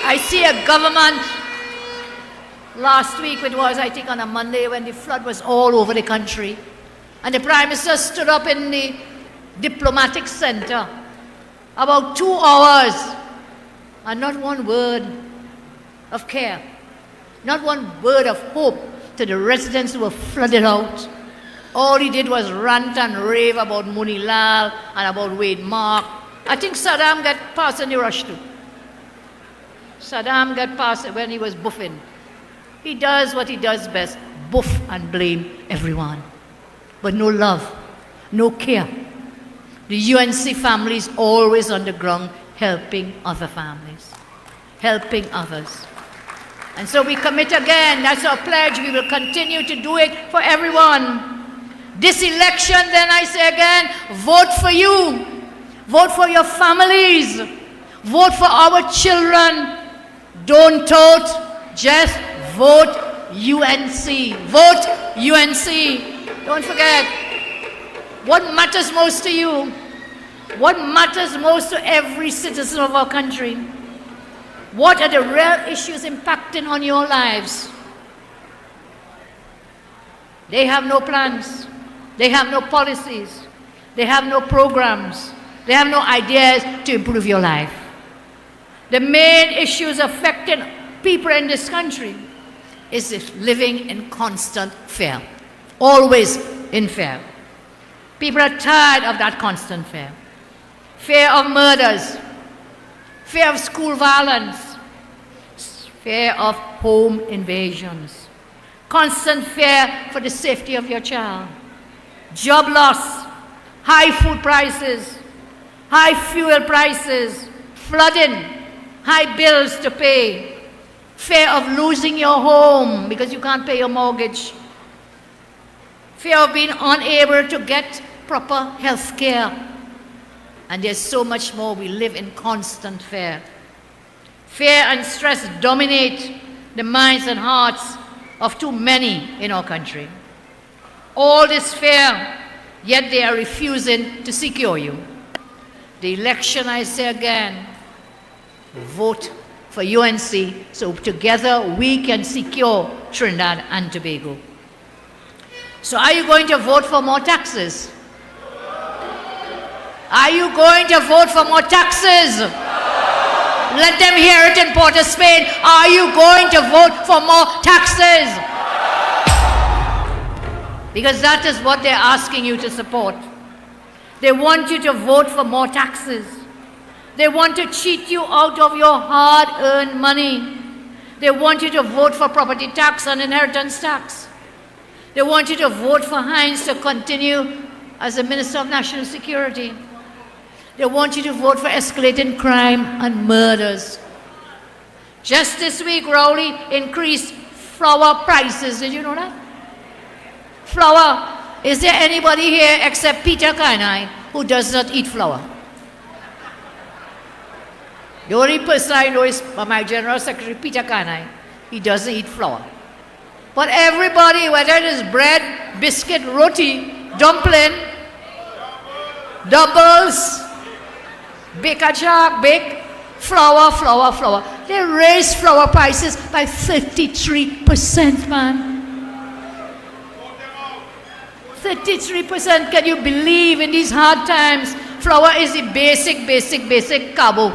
I see a government last week, it was I think on a Monday when the flood was all over the country, and the Prime Minister stood up in the diplomatic center about 2 hours and not one word of care, not one word of hope to the residents who were flooded out. All he did was rant and rave about Munilal and about Wade Mark. I think Saddam got past in the rush too. Saddam got past it when he was buffing. He does what he does best, buff and blame everyone. But no love, no care. The UNC family is always on the ground helping other families, helping others. And so we commit again, that's our pledge, we will continue to do it for everyone. This election, then I say again, vote for you, vote for your families, vote for our children. Don't tote, just vote UNC. Vote UNC. Don't forget, what matters most to you, what matters most to every citizen of our country, what are the real issues impacting on your lives? They have no plans. They have no policies. They have no programs. They have no ideas to improve your life. The main issues affecting people in this country is living in constant fear. Always in fear. People are tired of that constant fear. Fear of murders. Fear of school violence. Fear of home invasions. Constant fear for the safety of your child. Job loss. High food prices. High fuel prices. Flooding. High bills to pay, fear of losing your home because you can't pay your mortgage, fear of being unable to get proper health care, and there's so much more. We live in constant fear. Fear and stress dominate the minds and hearts of too many in our country. All this fear, yet they are refusing to secure you. The election, I say again, vote for UNC so together we can secure Trinidad and Tobago. So are you going to vote for more taxes? Are you going to vote for more taxes? Let them hear it in Port of Spain. Are you going to vote for more taxes? Because that is what they're asking you to support. They want you to vote for more taxes. They want to cheat you out of your hard-earned money. They want you to vote for property tax and inheritance tax. They want you to vote for Hines to continue as the Minister of National Security. They want you to vote for escalating crime and murders. Just this week, Rowley increased flour prices. Did you know that? Flour. Is there anybody here except Peter Kainai who does not eat flour? The only person I know is my General Secretary, Peter Kainai. He doesn't eat flour. But everybody, whether it is bread, biscuit, roti, dumpling, doubles, bake a jar, bake, flour, flour, flour. They raised flour prices by 33%, man. 33%. Can you believe in these hard times? Flour is the basic carbo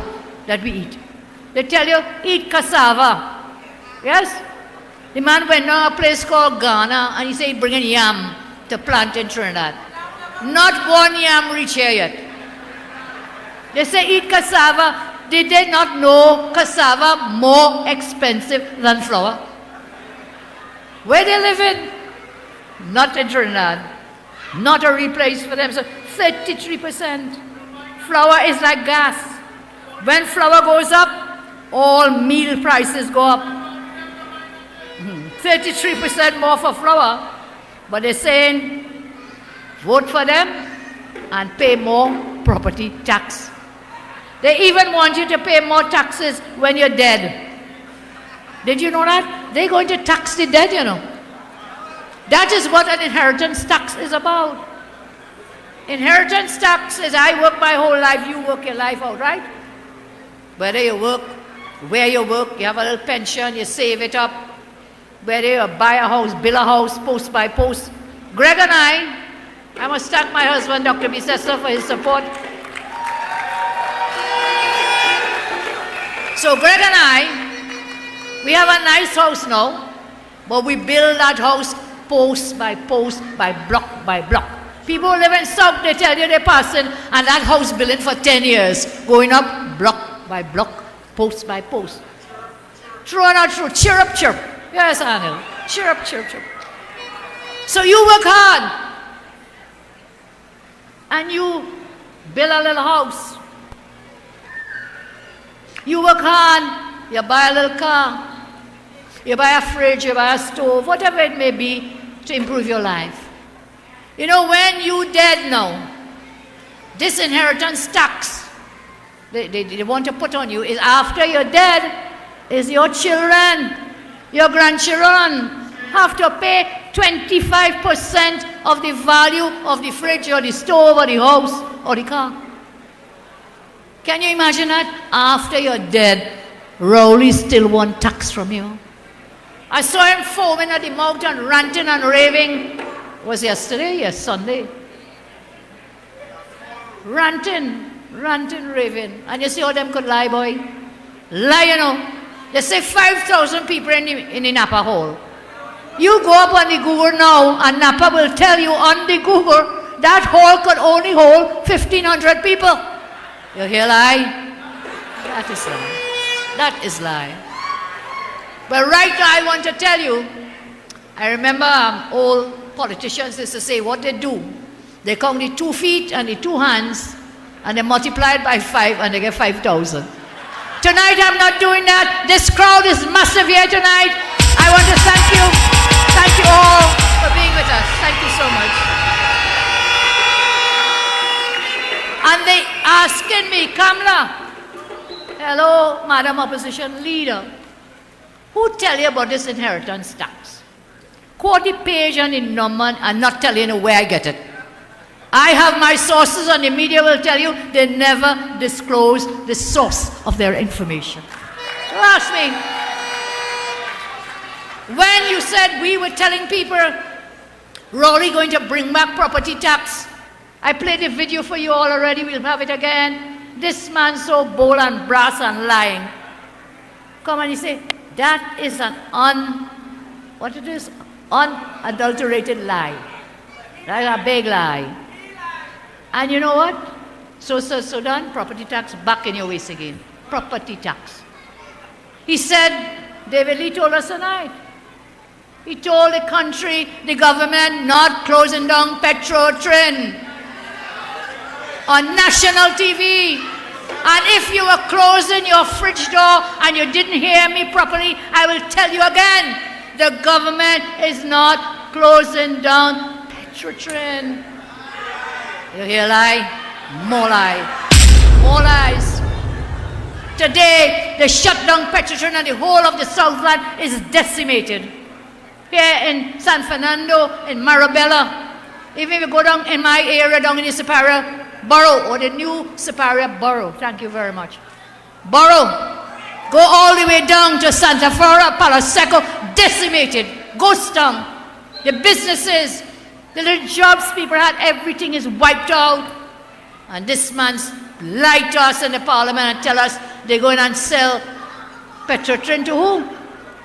that we eat. They tell you, eat cassava. Yes? The man went to a place called Ghana and he said, bring a yam to plant in Trinidad. Not one yam reach here yet. They say, eat cassava. Did they not know cassava more expensive than flour? Where they live in? Not in Trinidad. Not a real place for them. So 33%. Flour is like gas. When flour goes up, all meal prices go up. 33% more for flour. But they're saying, vote for them and pay more property tax. They even want you to pay more taxes when you're dead. Did you know that? They're going to tax the dead, you know. That is what an inheritance tax is about. Inheritance tax is I work my whole life, you work your life out, right? Whether you work, where you work, you have a little pension, you save it up. Whether you buy a house, build a house, post by post. Greg and I must thank my husband, Dr. Bisessa, for his support. So Greg and I, we have a nice house now, but we build that house post, by block by block. People who live in South, they tell you they're passing, and that house building for 10 years, going up block by block, post by post. True or not true? Cheer up, chirp. Yes, Anil. Cheer up, chirp, chirp. So you work hard, and you build a little house. You work hard, you buy a little car, you buy a fridge, you buy a stove, whatever it may be to improve your life. You know, when you dead now, this inheritance tax they want to put on you is after you're dead, is your children, your grandchildren have to pay 25% of the value of the fridge or the stove or the house or the car. Can you imagine that? After you're dead, Rowley still want tax from you. I saw him foaming at the mouth and ranting and raving. It was yesterday? Yes, Sunday. Ranting, raving. And you see how them could lie, boy? Lie, you know. They say 5,000 people in the Napa Hall. You go up on the Google now, and Napa will tell you on the Google, that hall could only hold 1,500 people. You hear lie? That is lie. That is lie. But right now I want to tell you, I remember old politicians used to say what they do. They count the 2 feet and the 2 hands, and they multiply it by 5 and they get 5,000. Tonight I'm not doing that. This crowd is massive here tonight. I want to thank you. Thank you all for being with us. Thank you so much. And they asking me, Kamala, hello, Madam Opposition Leader, who tell you about this inheritance tax? Quote the page and the number and not telling you where I get it. I have my sources and the media will tell you they never disclose the source of their information. So ask me, when you said we were telling people, Rowley going to bring back property tax, I played the video for you all already, we'll have it again. This man so bold and brass and lying. Come and you say, that is an unadulterated lie. That's a big lie. And you know what? So done, property tax back in your waist again. Property tax. He said, David Lee told us tonight, he told the country, the government, not closing down Petro-Trin on national TV. And if you were closing your fridge door and you didn't hear me properly, I will tell you again, the government is not closing down Petro-Trin. You hear lie? More lie. More lies. Today, they shut down Petro-Trin and the whole of the Southland is decimated. here in San Fernando, in Marabella. Even if you go down in my area, down in the Superior Borough, or the new Superior Borough, thank you very much. Borough, go all the way down to Santa Flora, Palo Seco, decimated, ghost town. The businesses, the little jobs people had, everything is wiped out. And this man's lied to us in the parliament and tell us they're going and sell Petrotrin to who?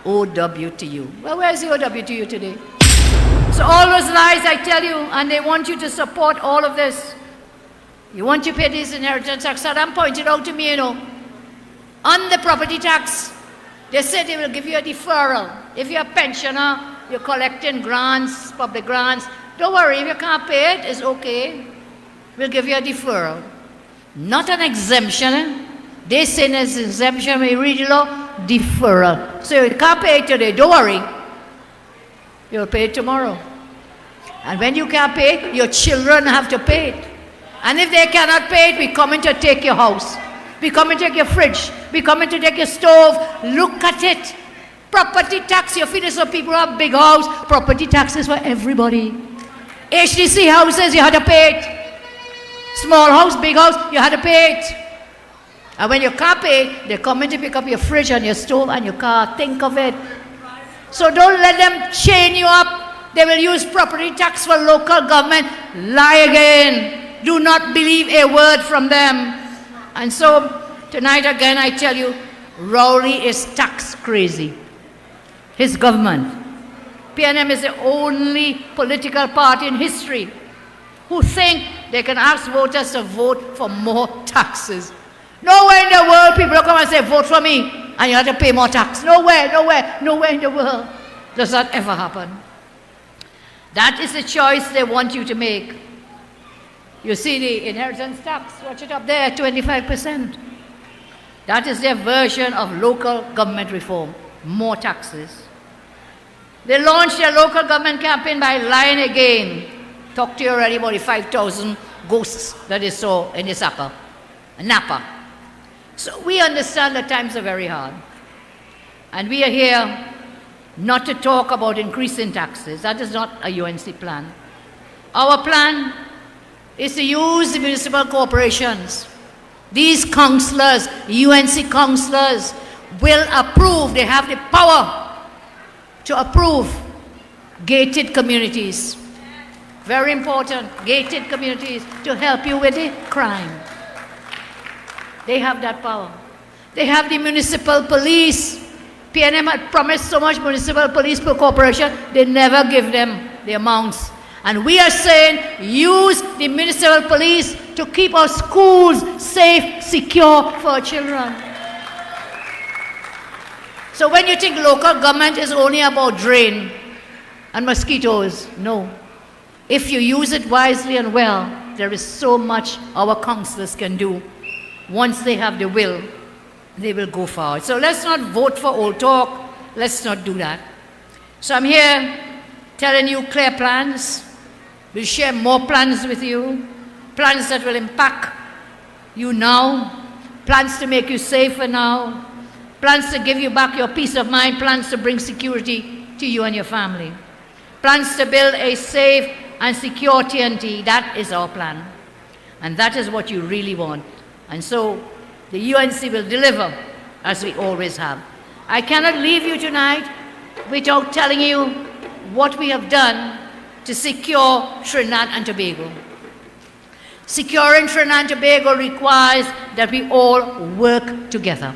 OWTU. Well, where's the OWTU today? So all those lies I tell you, and they want you to support all of this. You want to pay this inheritance tax. Saddam pointed out to me, you know, on the property tax, they said they will give you a deferral. If you're a pensioner, you're collecting grants, public grants, don't worry, if you can't pay it, it's okay. We'll give you a deferral. Not an exemption. Eh? They say there's an exemption, when you read the law, deferral. So you can't pay it today, don't worry. You'll pay it tomorrow. And when you can't pay it, your children have to pay it. And if they cannot pay it, we come in to take your house. We come and take your fridge. We come in to take your stove. Look at it. Property tax, you feel some people who have big house. Property taxes for everybody. HDC houses, you had to pay it. Small house, big house, you had to pay it. And when you can't pay it, they come in to pick up your fridge and your stove and your car. Think of it. So don't let them chain you up. They will use property tax for local government. Lie again. Do not believe a word from them. And so tonight again I tell you, Rowley is tax crazy. His government. PNM is the only political party in history who think they can ask voters to vote for more taxes. Nowhere in the world people come and say, vote for me, and you have to pay more tax. Nowhere, nowhere, nowhere in the world does that ever happen. That is the choice they want you to make. You see the inheritance tax, watch it up there, 25%. That is their version of local government reform, more taxes. They launched their local government campaign by lying again. Talked to you already about the 5,000 ghosts that they saw in the Napa. So we understand that times are very hard. And we are here not to talk about increasing taxes. That is not a UNC plan. Our plan is to use the municipal corporations. These councillors, UNC councillors, will approve, they have the power to approve gated communities. Very important, gated communities to help you with the crime. They have that power. They have the municipal police. PNM had promised so much municipal police per corporation, they never give them the amounts. And we are saying, use the municipal police to keep our schools safe, secure for our children. So when you think local government is only about drain and mosquitoes, no. If you use it wisely and well, there is so much our councillors can do. Once they have the will, they will go forward. So let's not vote for old talk. Let's not do that. So I'm here telling you clear plans. We'll share more plans with you. Plans that will impact you now. Plans to make you safer now. Plans to give you back your peace of mind. Plans to bring security to you and your family. Plans to build a safe and secure TNT. That is our plan. And that is what you really want. And so the UNC will deliver as we always have. I cannot leave you tonight without telling you what we have done to secure Trinidad and Tobago. Securing Trinidad and Tobago requires that we all work together.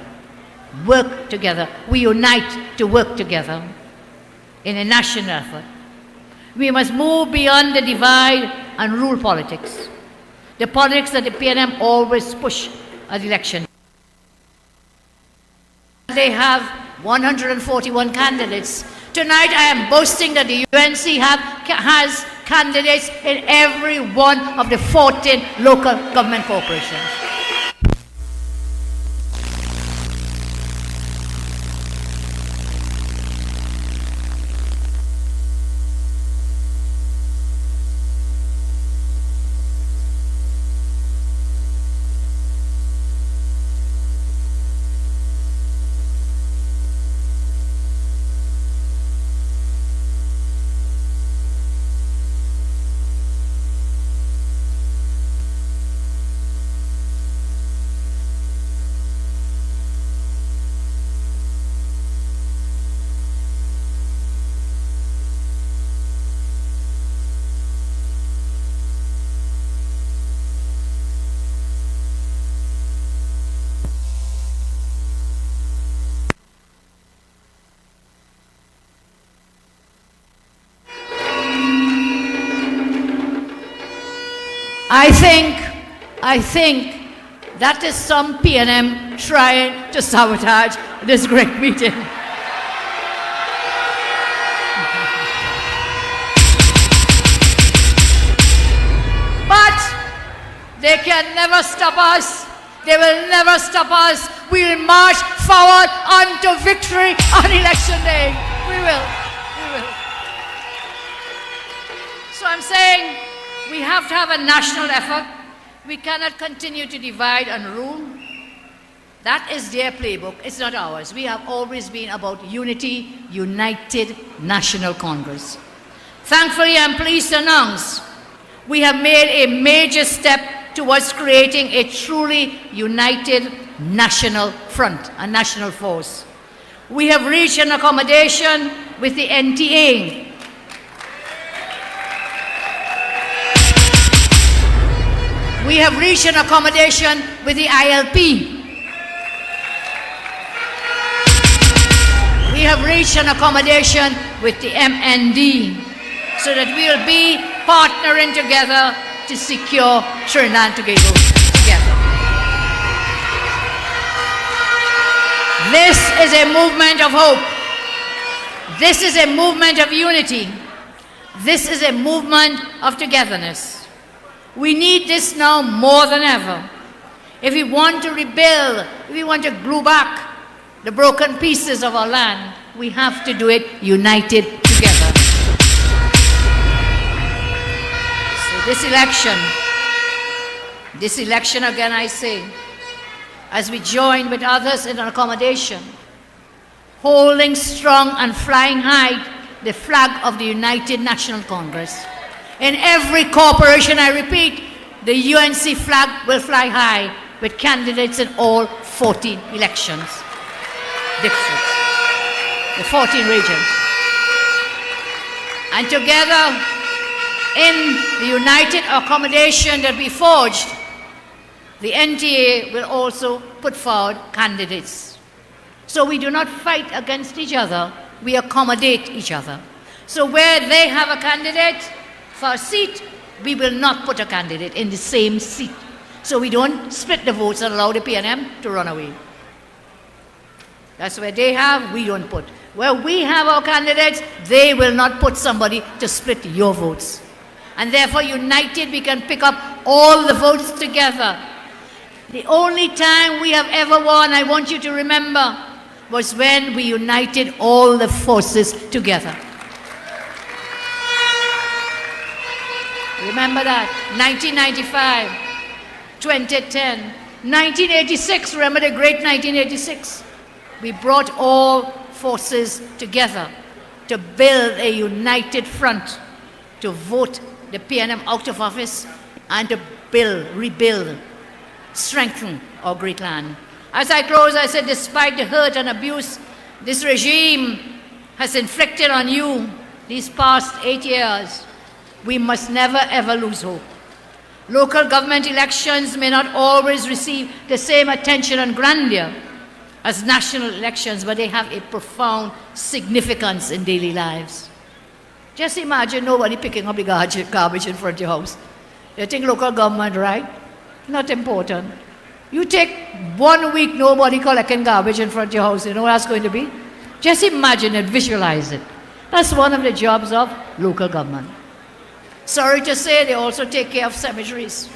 Work together. We unite to work together in a national effort. We must move beyond the divide and rule politics. The politics that the PNM always push at election. They have 141 candidates. Tonight I am boasting that the UNC has candidates in every one of the 14 local government corporations. I think that is some PNM trying to sabotage this great meeting. But they can never stop us. They will never stop us. We will march forward unto victory on election day. We will. We will. So I'm saying we have to have a national effort. We cannot continue to divide and rule. That is their playbook. It's not ours. We have always been about unity, united National Congress. Thankfully, I'm pleased to announce we have made a major step towards creating a truly united national front, a national force. We have reached an accommodation with the NTA. We have reached an accommodation with the ILP. We have reached an accommodation with the MND so that we will be partnering together to secure Trinidad and Tobago together. This is a movement of hope. This is a movement of unity. This is a movement of togetherness. We need this now more than ever. If we want to rebuild, if we want to glue back the broken pieces of our land, we have to do it united together. So this election again I say, as we join with others in an accommodation, holding strong and flying high the flag of the United National Congress. In every corporation, I repeat, the UNC flag will fly high with candidates in all 14 elections. Different. The 14 regions. And together, in the united accommodation that we forged, the NTA will also put forward candidates. So we do not fight against each other, we accommodate each other. So where they have a candidate for a seat, we will not put a candidate in the same seat. So we don't split the votes and allow the PNM to run away. That's where they have, we don't put. Where we have our candidates, they will not put somebody to split your votes. And therefore, united, we can pick up all the votes together. The only time we have ever won, I want you to remember, was when we united all the forces together. Remember that. 1995, 2010, 1986, remember the great 1986? We brought all forces together to build a united front to vote the PNM out of office and to build, rebuild, strengthen our great land. As I close, I said, despite the hurt and abuse this regime has inflicted on you these past 8 years, we must never ever lose hope. Local government elections may not always receive the same attention and grandeur as national elections, but they have a profound significance in daily lives. Just imagine nobody picking up the garbage in front of your house. You think local government, right? Not important. You take 1 week, nobody collecting garbage in front of your house, you know what that's going to be? Just imagine it, visualize it. That's one of the jobs of local government. Sorry to say, they also take care of cemeteries.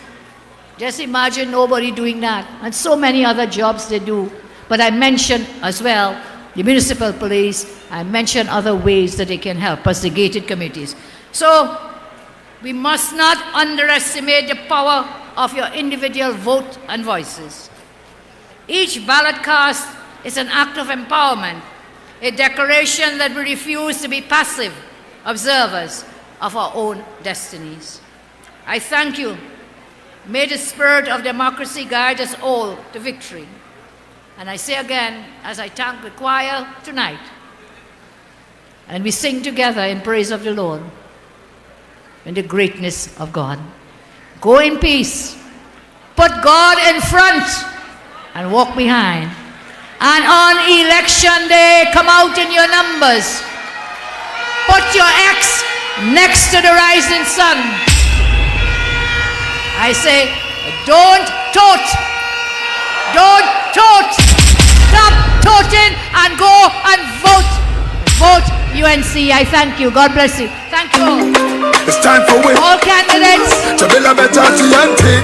Just imagine nobody doing that. And so many other jobs they do. But I mentioned as well the municipal police. I mentioned other ways that they can help us, the gated committees. So we must not underestimate the power of your individual vote and voices. Each ballot cast is an act of empowerment, a declaration that we refuse to be passive observers of our own destinies. I thank you. May the spirit of democracy guide us all to victory. And I say again, as I thank the choir tonight, and we sing together in praise of the Lord, in the greatness of God. Go in peace. Put God in front and walk behind. And on election day, come out in your numbers. Put your X next to the rising sun. I say, don't tote. Don't tote. Stop toting and go and vote. Vote UNC. I thank you. God bless you. Thank you all. It's time for we All candidates. to build a better TNT.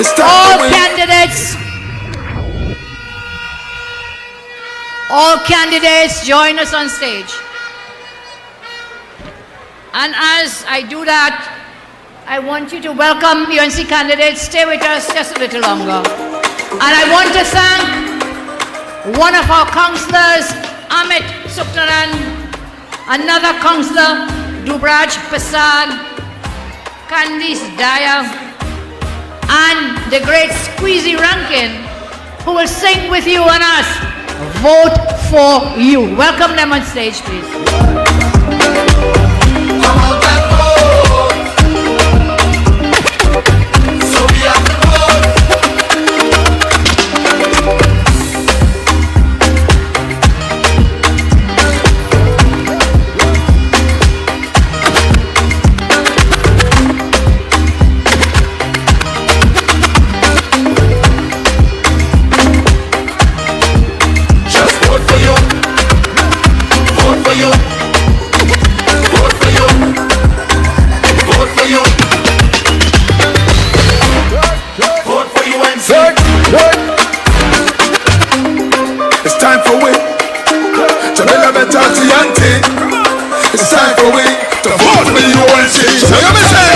It's time All for we. candidates. All candidates, join us on stage. And as I do that, I want you to welcome UNC candidates. Stay with us just a little longer. And I want to thank one of our councillors, Amit Suktaran, another councillor, Dubraj Pasad, Candice Daya, and the great Squeezy Rankin, who will sing with you and us, Vote for You. Welcome them on stage, please. It's time for we to build a better TNT. It's time for we to vote for the UNC. So you me say,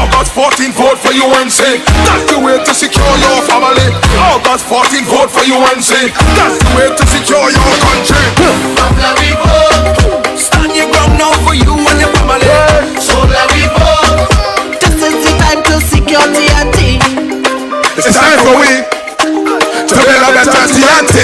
August 14, vote for UNC. That's the way to secure your family. August 14, vote for UNC. That's the way to secure your country. We vote. Stand your ground now for you and your family. So let we vote. This is the time to secure TNT. It's time for we to build a better TNT.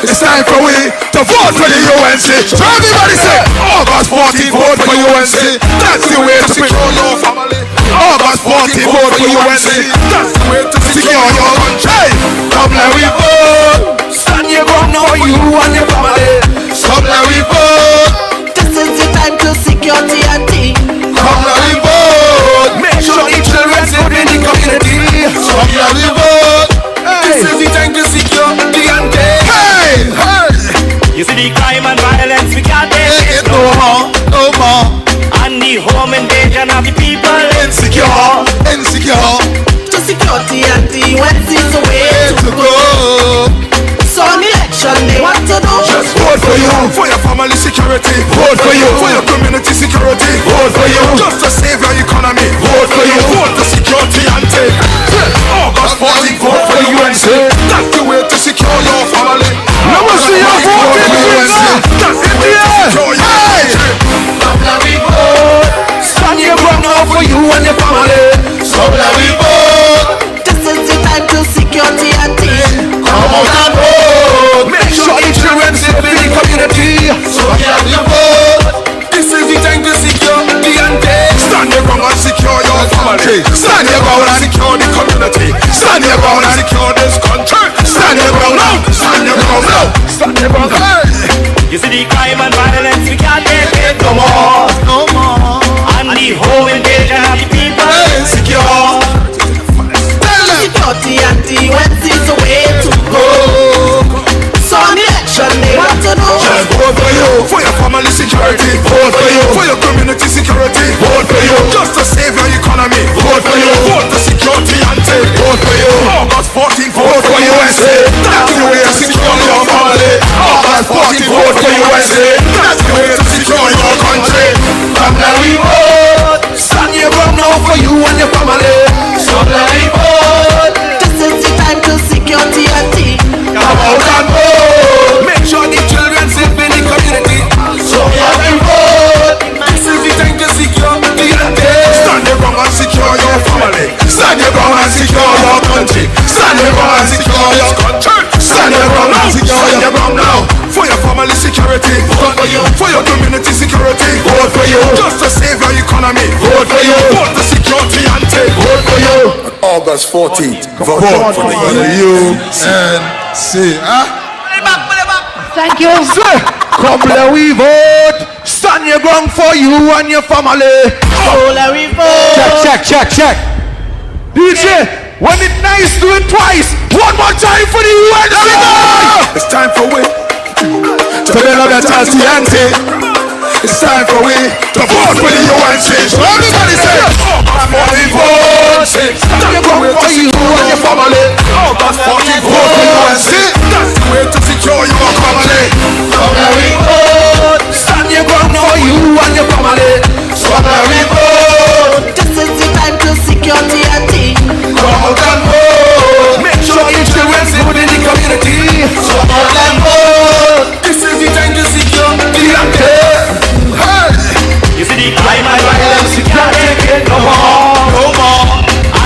It's time for we to vote for the UNC. So everybody say, August 14, vote for UNC. That's the way to secure your family. August 14, vote for UNC. That's the way to secure your country. Come let we vote. Stand your ground now for you and your family. So let we vote. This is the time to secure TNT. Come let we vote. Make sure the children live in the community. So let we vote. This is the time to secure TNT. Hey, hey. You see the crime and violence, we can't take it no more, no more. And the home invasion of the people, Insecure, insecure. To secure TNT, when's the way to go? So on election they want to know. Just vote for you, for your family security. Vote for you, for your community security. Vote for you, just to save your economy. Vote for you, vote to secure TNT. August 14, vote for the UNC. That's the way to secure your family. Let me see your vote for the UNC. That's the way to secure your country. Let we vote. Stand your ground now for you and your family. So let we vote. This is the time to secure TNT. Come out and vote. Make sure the children live in the community. So let we vote. This is the time to secure TNT. Stand your ground and secure your family. Stand your ground and secure the community. Stand your ground and secure this country. Stand your ground now. Stand your ground now. Stand your ground. Hey. You see the crime and violence, we can't take it no more, no more. And the home invasion of the people, Insecure. Secure TNT, when's the way to go? So on election they want to know. Just vote for you, for your family security. Vote for you, for your community security. Vote for you, just to save your economy. Vote for you, vote to secure TNT. Vote for you, August 14, vote for UNC. That's the way to secure your family. August 14, vote for UNC. That's the way to secure your country. Come let we vote. Stand your ground now for you and your family. So let we vote. This is the time to secure TNT. Come out and vote. Make sure the children live in the community. So let we vote. This is the time to secure TNT. Stand your ground and secure your family. Stand your ground and secure your country. Stand your ground and secure your country. Stand your ground and secure your ground now. For your family security. Vote for you. For your community security. Vote for you. Just to save your economy. Vote for you. Vote to secure TNT. Vote for you. August 14th. Vote for the UNC. Thank you. Come let we vote. Stand your ground for you and your family. So let we vote. Check, check, check, check. DJ, when it nice, do it twice. One more time for the UNC. It's time for we to build up that TNT. It's time for we to vote for the UNC. So everybody say, August 40 vote. Time to vote for you and your family. August 40 vote for UNC. That's the way to secure your family. Strawberry vote. Stand your ground for you and your family. Strawberry vote. This is the time to secure TNT. Come out and vote. Make sure your children's good in the community. So out and vote. This is the time to secure TNT. Hey! You see the climate violence, you can't take it no more, no more.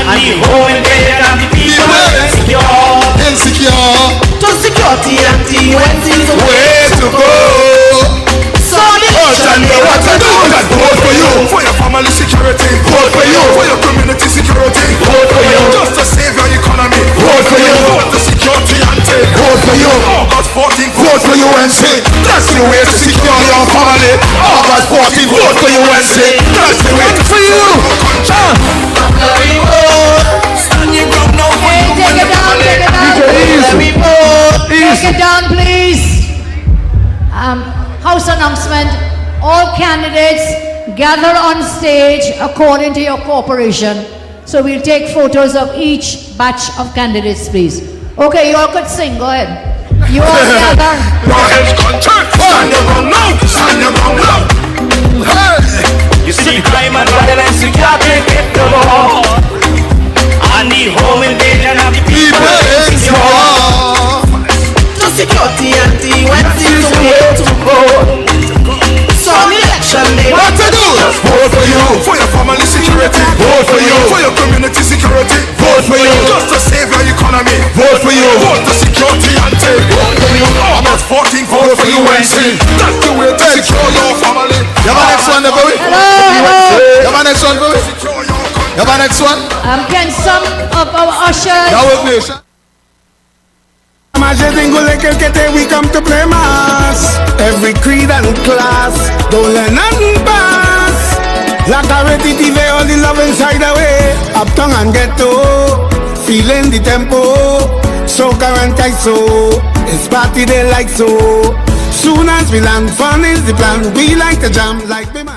And the home invasion and the people Insecure. To secure TNT, UNC is the Way to go. So the And know what to do. That vote for you. For your family security. Vote for you. For your community security. Vote for you. Just to save your economy. Vote for you. Vote to secure TNT. Vote for you. August 14th. Vote for UNC. That's the way to secure your family. August 14th. Vote for UNC. That's the way to for you. Stand your ground now for you and your family. Take it down, please. House announcement. All candidates gather on stage according to your corporation. So we'll take photos of each batch of candidates, please. Okay, you all could sing. Go ahead. You all gather. Stand your ground now. Stand your ground now. Hey! You see the climate violence, you can't take it no more. And the home invasion of the people insecure. to secure TNT, UNC is the way to go. So on election day, what to do? Just vote for you, for your family security. Vote for you, for your community security. Vote for you, just to save your economy. Vote for you, vote to secure TNT. Vote for you, August 14th, vote for UNC. That's the way to secure your family. You have a next one, boy? You have a next one, boy? You have a next one? Can some of our ushers... We come to play mass. Every creed and class, don't let nothing pass. Like a repetitive, all the love inside the way. Uptown and ghetto, feeling the tempo. Soca and Kaiso, it's party day like so. Soon as we land, fun is the plan. We like to jam like the man.